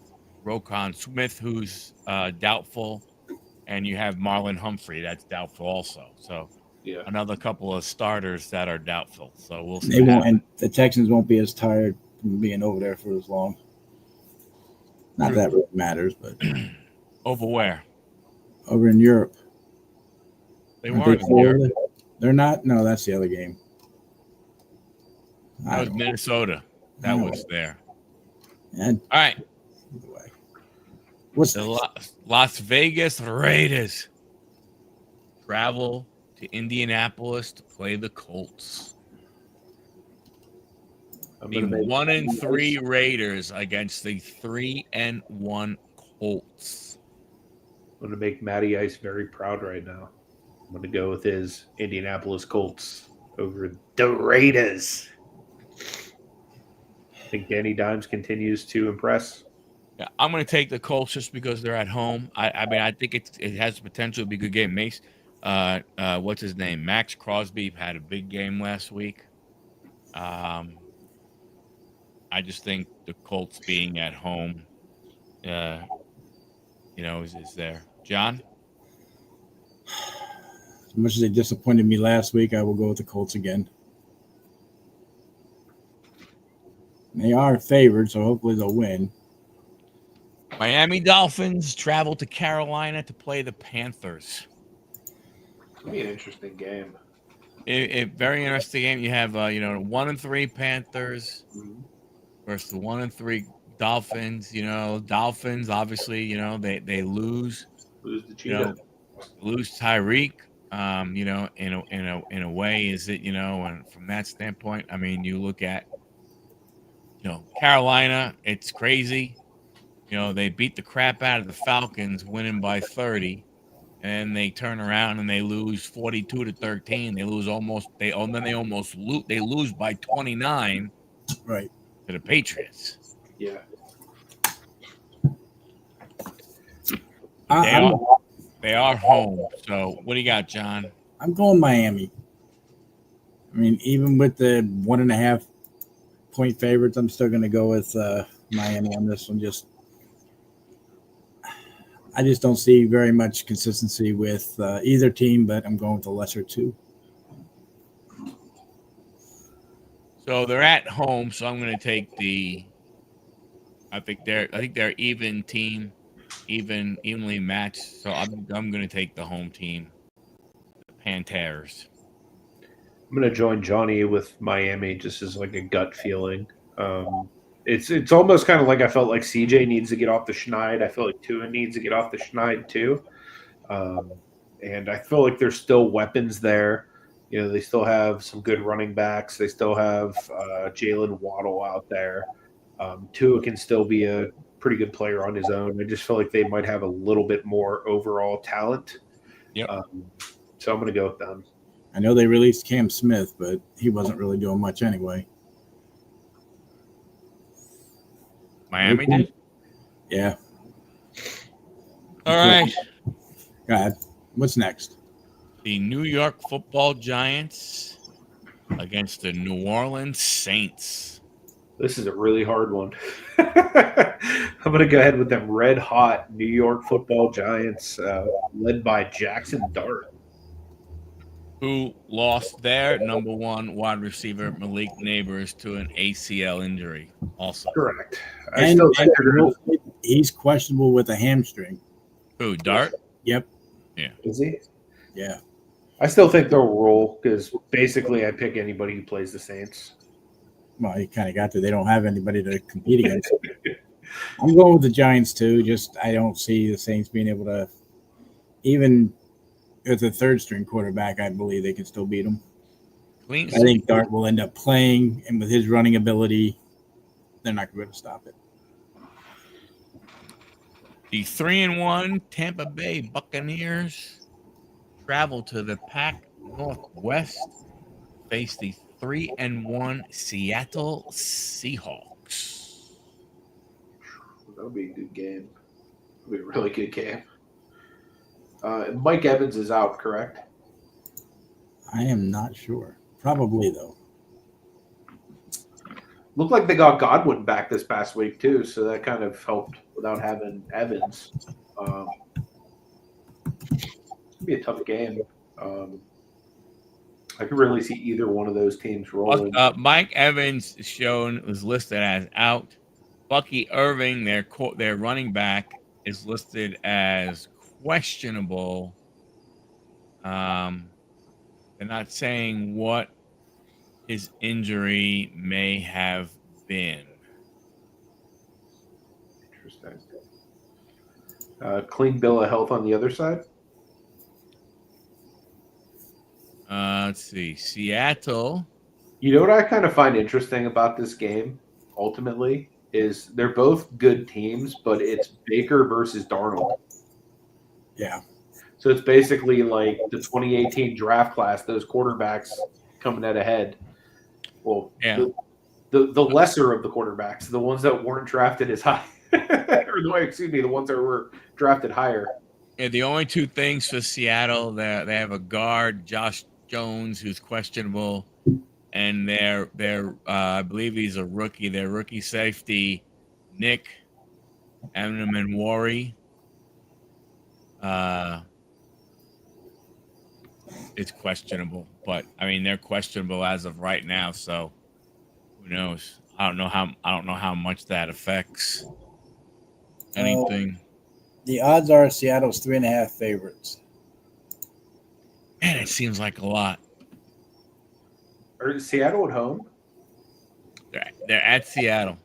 Roquan Smith, who's doubtful, and you have Marlon Humphrey that's doubtful also. So yeah, another couple of starters that are doubtful. So we'll see. They won't, and the Texans won't be as tired from being over there for as long. Not that really matters, but over where? Over in Europe. They weren't in Europe. They're not. No, that's the other game. That was Minnesota. That was there. And all right. What's the Las Vegas Raiders travel to Indianapolis to play the Colts? The 1-3 Raiders against the 3-1 Colts. I'm going to make Matty Ice very proud right now. I'm going to go with his Indianapolis Colts over the Raiders. I think Danny Dimes continues to impress. Yeah, I'm going to take the Colts just because they're at home. I mean, I think it has the potential to be a good game. Mace, what's his name? Max Crosby had a big game last week. I just think the Colts being at home, is there. John? As much as they disappointed me last week, I will go with the Colts again. They are favored, so hopefully they'll win. Miami Dolphins travel to Carolina to play the Panthers. It'll be an interesting game. Very interesting game. You have 1-3 Panthers versus the 1-3 Dolphins. Dolphins obviously, they lose. Lose the cheetah. Lose Tyreek. In a way, is it and from that standpoint, I mean, you look at Carolina. It's crazy. They beat the crap out of the Falcons, winning by 30. And they turn around and they lose 42-13. They lose they lose by 29, right, to the Patriots. Yeah. They are home. So what do you got, John? I'm going Miami. I mean, even with the 1.5 point favorites, I'm still going to go with Miami on this one. I just don't see very much consistency with either team, but I'm going with the lesser two. So they're at home, so I'm going to take the I think they're even team, evenly matched. So I'm going to take the home team, the Panthers. I'm going to join Johnny with Miami just as like a gut feeling. It's almost kind of like I felt like CJ needs to get off the schneid. I feel like Tua needs to get off the schneid too. And I feel like there's still weapons there. You know, they still have some good running backs. They still have Jalen Waddle out there. Tua can still be a pretty good player on his own. I just feel like they might have a little bit more overall talent. Yep. So I'm going to go with them. I know they released Cam Smith, but he wasn't really doing much anyway. Miami did? Yeah. All right. Go ahead. What's next? The New York Football Giants against the New Orleans Saints. This is a really hard one. I'm going to go ahead with them red hot New York Football Giants, led by Jackson Dart, who lost their number one wide receiver, Malik Neighbors, to an ACL injury also. Correct. He's questionable with a hamstring. Who, Dart? Yep. Yeah. Is he? Yeah. I still think they'll roll because basically I pick anybody who plays the Saints. Well, you kind of got to. They don't have anybody to compete against. I'm going with the Giants too. Just I don't see the Saints being able to, even with a third string quarterback, I believe they can still beat them. I think Dart will end up playing, and with his running ability, they're not going to stop it. The 3-1 Tampa Bay Buccaneers travel to the Pac Northwest, face the 3-1 Seattle Seahawks. That'll be a good game. It'll be a really good game. Mike Evans is out, correct? I am not sure. Probably, though. Looked like they got Godwin back this past week, too, so that kind of helped without having Evans. It'll be a tough game. I could really see either one of those teams rolling. Mike Evans was listed as out. Bucky Irving, their running back, is listed as questionable. They're not saying what his injury may have been. Interesting. Clean bill of health on the other side? Let's see. Seattle. You know what I kind of find interesting about this game, ultimately, is they're both good teams, but it's Baker versus Darnold. Yeah. So it's basically like the 2018 draft class, those quarterbacks coming out ahead. Well, yeah. The lesser of the quarterbacks, the ones that weren't drafted as high, or the ones that were drafted higher. Yeah, the only two things for Seattle, they have a guard, Josh Jones, who's questionable, and their I believe he's a rookie. Their rookie safety, Nick Amenwari, it's questionable. But I mean, they're questionable as of right now, so who knows? I don't know how much that affects anything. The odds are Seattle's 3.5 favorites. Man, it seems like a lot. Are Seattle at home? They're at Seattle.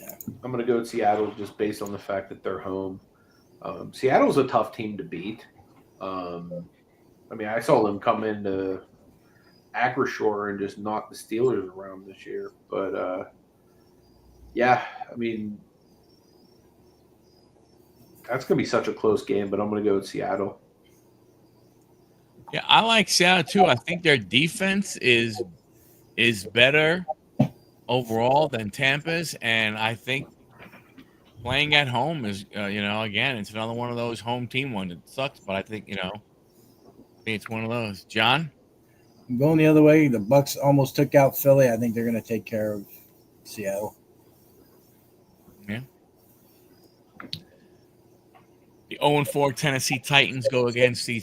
Yeah. I'm going to go with Seattle just based on the fact that they're home. Seattle's a tough team to beat. I mean, I saw them come into Acrisure and just knock the Steelers around this year. But, yeah, I mean, that's going to be such a close game, but I'm going to go with Seattle. Yeah, I like Seattle too. I think their defense is better overall than Tampa's, and I think playing at home is, again, it's another one of those home team ones. It sucks, but I think, I think it's one of those. John? I'm going the other way. The Bucs almost took out Philly. I think they're going to take care of Seattle. Yeah. The 0-4 Tennessee Titans go against the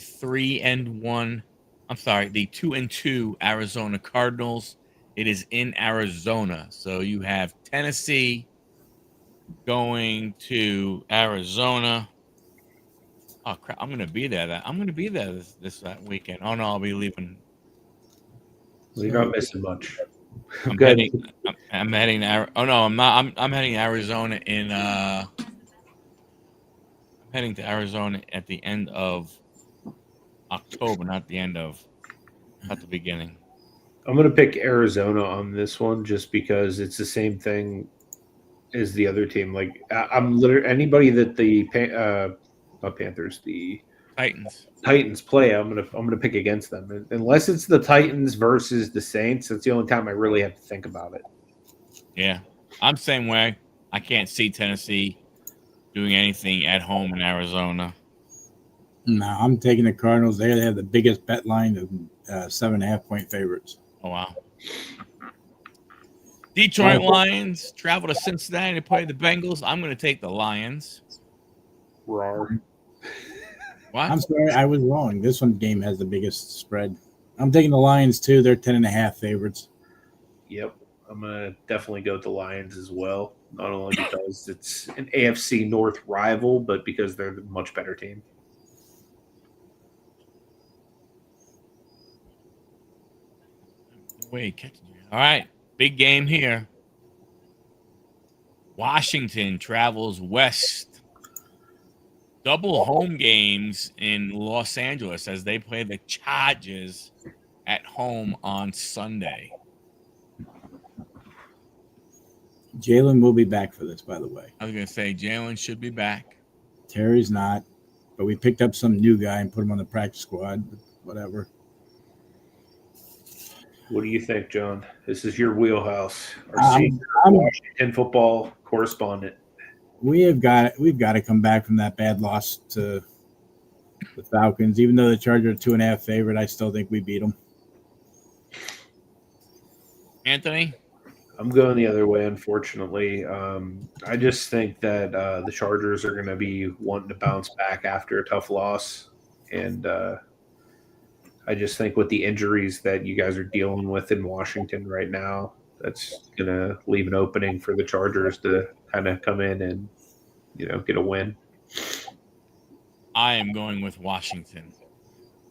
2-2 Arizona Cardinals. It is in Arizona. So you have Tennessee going to Arizona. Oh crap! I'm gonna be there. I'm gonna be there this weekend. Oh no, I'll be leaving. Well, you're not missing much. I'm Good. heading. I'm heading. Oh no, I'm not. I'm heading to Arizona in. I'm heading to Arizona at the end of October, not the beginning. I'm going to pick Arizona on this one just because it's the same thing as the other team. Like I'm literally anybody that the not Panthers, the Titans. Titans play, I'm gonna pick against them unless it's the Titans versus the Saints. That's the only time I really have to think about it. Yeah, I'm same way. I can't see Tennessee doing anything at home in Arizona. No, I'm taking the Cardinals. They have the biggest bet line of 7.5-point favorites. Oh wow. Detroit Lions travel to Cincinnati to play the Bengals. I'm going to take the Lions. Rawr. What? I'm sorry, I was wrong. This one game has the biggest spread. I'm taking the Lions too. They're 10.5 favorites. Yep, I'm gonna definitely go with the Lions as well. Not only because it's an AFC North rival, but because they're the much better team. Wait, all right. Big game here. Washington travels west. Double home games in Los Angeles as they play the Chargers at home on Sunday. Jalen will be back for this, by the way. I was going to say Jalen should be back. Terry's not, but we picked up some new guy and put him on the practice squad. Whatever. What do you think, John? This is your wheelhouse. Our senior Washington football correspondent. We've got to come back from that bad loss to the Falcons. Even though the Chargers are 2.5 favorite, I still think we beat them. Anthony? I'm going the other way, unfortunately. I just think that the Chargers are going to be wanting to bounce back after a tough loss. And I just think with the injuries that you guys are dealing with in Washington right now, that's going to leave an opening for the Chargers to kind of come in and, get a win. I am going with Washington.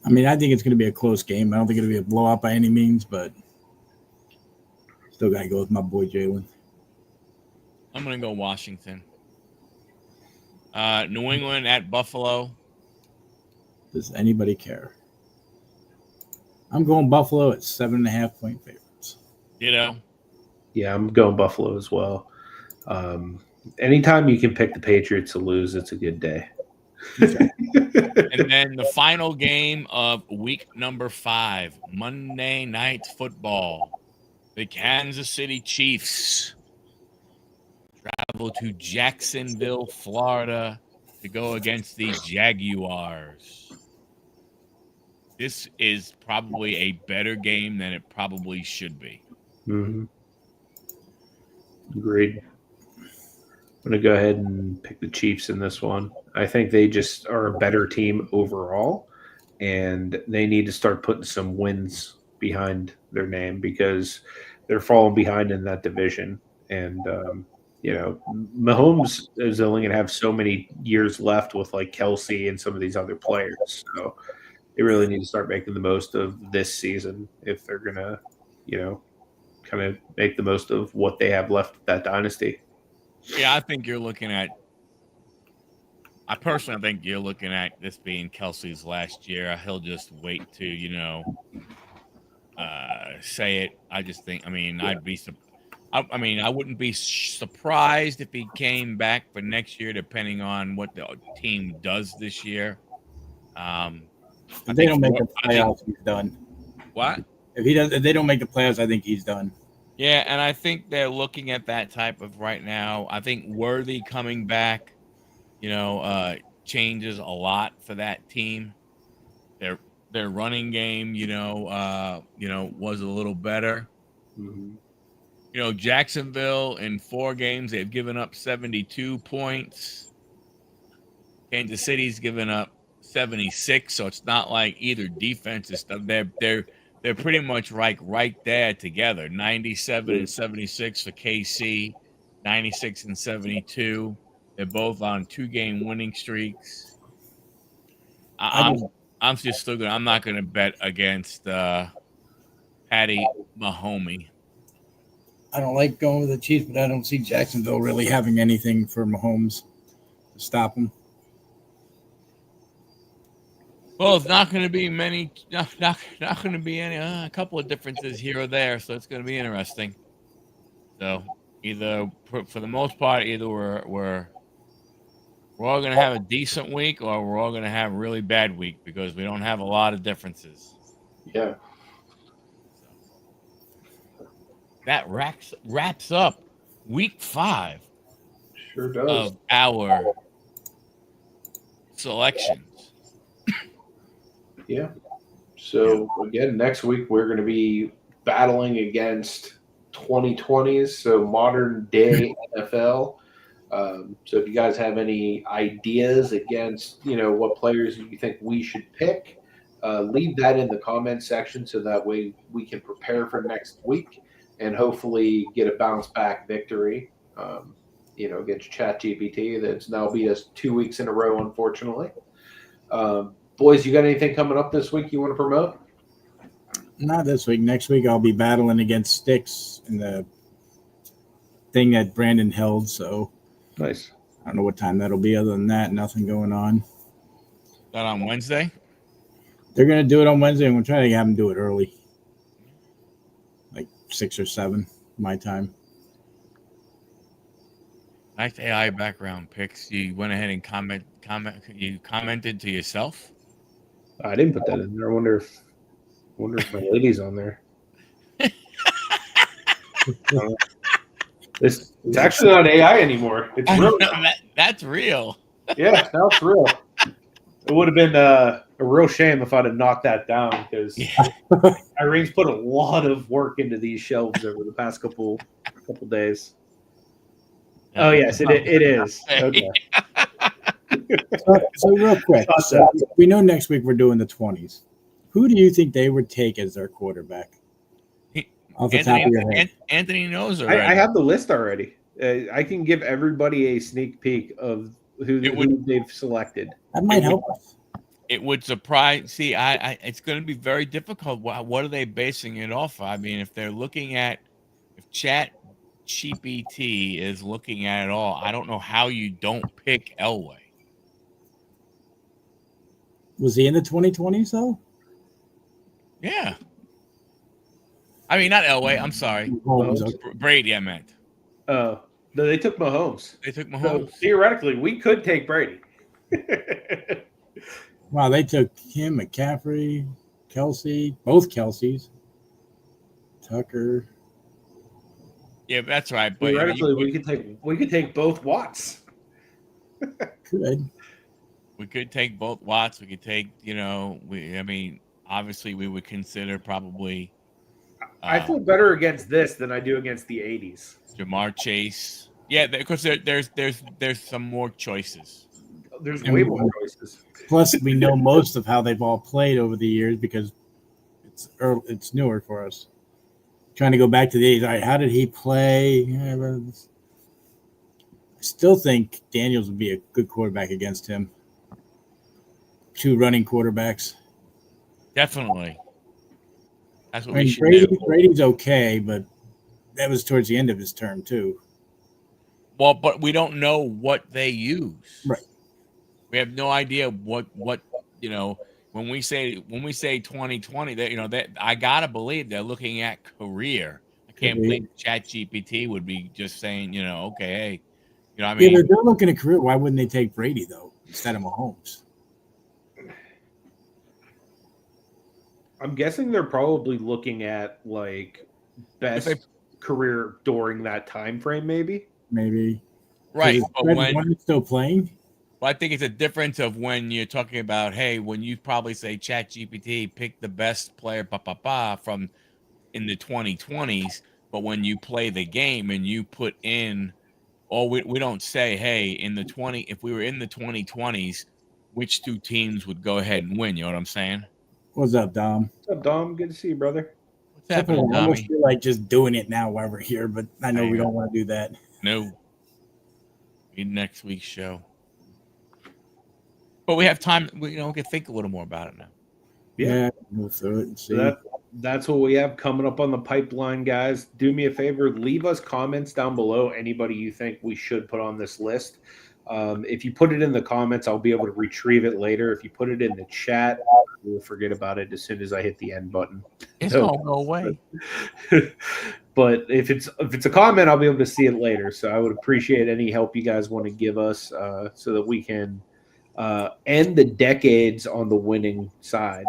I mean, I think it's going to be a close game. I don't think it'll be a blowout by any means, but still got to go with my boy Jalen. I'm going to go Washington. New England at Buffalo. Does anybody care? I'm going Buffalo at 7.5-point favorites. Yeah, I'm going Buffalo as well. Anytime you can pick the Patriots to lose, it's a good day. And then the final game of week number 5, Monday Night Football. The Kansas City Chiefs travel to Jacksonville, Florida to go against the Jaguars. This is probably a better game than it probably should be. Mm-hmm. Agreed. I'm going to go ahead and pick the Chiefs in this one. I think they just are a better team overall, and they need to start putting some wins behind their name because they're falling behind in that division. And, Mahomes is only going to have so many years left with like Kelsey and some of these other players. So they really need to start making the most of this season if they're going to, kind of make the most of what they have left of that dynasty. Yeah, I think you're looking at – I personally think you're looking at this being Kelsey's last year. He'll just wait to, say it. I just think – I wouldn't be surprised if he came back for next year depending on what the team does this year. If they don't make the playoffs, he's done. What? If they don't make the playoffs, I think he's done. Yeah, and I think they're looking at that type of right now. I think Worthy coming back, changes a lot for that team. Their running game, was a little better. Mm-hmm. Jacksonville in 4 games, they've given up 72 points. Kansas City's given up 76, so it's not like either defense is stuff. They're pretty much right there together. 97 and 76 for KC, 96 and 72. They're both on 2-game winning streaks. I'm just still I'm not gonna bet against Patty Mahomes. I don't like going with the Chiefs, but I don't see Jacksonville really having anything for Mahomes to stop him. Well, it's not going to be many. Not going to be any. A couple of differences here or there, so it's going to be interesting. So either, for the most part, either we're all going to have a decent week, or we're all going to have a really bad week because we don't have a lot of differences. Yeah. That wraps up week 5. Sure does. Of our selections. Yeah. So again, next week we're going to be battling against 2020s, so modern day NFL. So if you guys have any ideas against, what players you think we should pick, leave that in the comment section so that way we can prepare for next week and hopefully get a bounce back victory, against ChatGPT that's now beat us 2 weeks in a row, unfortunately. Boys, you got anything coming up this week you want to promote? Not this week. Next week I'll be battling against Sticks in the thing that Brandon held. So nice. I don't know what time that'll be. Other than that, nothing going on. That on Wednesday? They're going to do it on Wednesday, and we're trying to have them do it early, like 6 or 7 my time. Nice AI background pics. You went ahead and you commented to yourself? I didn't put that in there. I wonder if my lady's on there. It's actually not AI anymore. It's real. That's real. Yeah, that's real. It would have been a real shame if I'd have knocked that down because Irene's put a lot of work into these shelves over the past couple days. Oh yes, it is. Okay. So real quick, we know next week we're doing the 20s. Who do you think they would take as their quarterback? Off the top of your head. Anthony knows already. I have the list already. I can give everybody a sneak peek of who they've selected. That might help us. It would surprise. See, it's going to be very difficult. What are they basing it off? I mean, if they're looking at, if ChatGPT is looking at it all, I don't know how you don't pick Elway. Was he in the 2020s though? Yeah. I mean, not Elway. I'm sorry. Brady, I meant. No, they took Mahomes. They took Mahomes. So theoretically, we could take Brady. Wow, they took him, McCaffrey, Kelsey, both Kelseys, Tucker. Yeah, that's right. But theoretically, we could take both Watts. Could. We could take both Watts. We could take, obviously we would consider probably. I feel better against this than I do against the 80s. Jamar Chase. Yeah, because there's some more choices. There's way more choices. Plus, we know most of how they've all played over the years because it's newer for us. Trying to go back to the 80s. All right, how did he play? I still think Daniels would be a good quarterback against him. 2 running quarterbacks. Definitely. That's what we should do. Brady's okay, but that was towards the end of his term too. Well, but we don't know what they use. Right. We have no idea what when we say 2020, that I gotta believe they're looking at career. I can't believe ChatGPT would be just saying, okay, hey, I mean. Yeah, they're looking at career. Why wouldn't they take Brady though instead of Mahomes? I'm guessing they're probably looking at like best career during that time frame, maybe. Right, but when he's still playing. Well, I think it's a difference of when you're talking about, hey, when you probably say ChatGPT pick the best player, from in the 2020s, but when you play the game and you put in, we don't say, hey, if we were in the 2020s, which 2 teams would go ahead and win? You know what I'm saying? What's up, Dom? What's up, Dom? Good to see you, brother. What's happening, I almost feel like just doing it now while we're here, but I know we don't want to do that. No. In next week's show. But we have time. We can think a little more about it now. Yeah, go through it and see. So that's what we have coming up on the pipeline, guys. Do me a favor, leave us comments down below. Anybody you think we should put on this list. If you put it in the comments, I'll be able to retrieve it later. If you put it in the chat, we'll forget about it as soon as I hit the end button. It's gonna go away. But if it's a comment, I'll be able to see it later. So I would appreciate any help you guys want to give us so that we can end the decades on the winning side.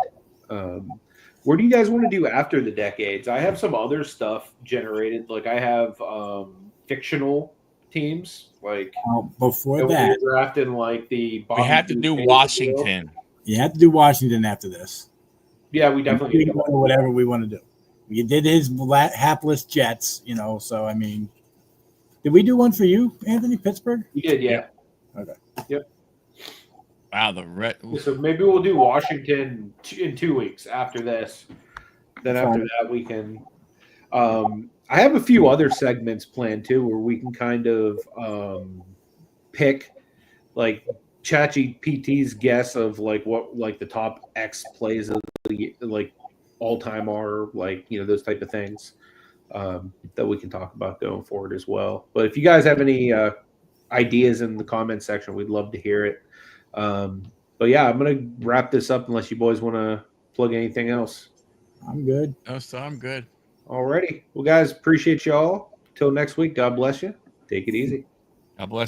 Where do you guys want to do after the decades? I have some other stuff generated. Like I have fictional teams. Like before that, drafting like the we have to do Washington. You have to do Washington after this. Yeah, we definitely do whatever we want to do. We did his hapless Jets, So I mean, did we do one for you, Anthony? Pittsburgh? We did, yeah. Okay. Yep. Wow, so maybe we'll do Washington in 2 weeks after this. Then after that, we can. I have a few other segments planned too, where we can kind of pick like ChatGPT's guess of like what like the top X plays of the like all time are, like those type of things that we can talk about going forward as well. But if you guys have any ideas in the comment section, we'd love to hear it. But yeah, I'm gonna wrap this up unless you boys want to plug anything else. I'm good. No, so I'm good. Alrighty. Well, guys, appreciate y'all. Till next week. God bless you. Take it easy. God bless.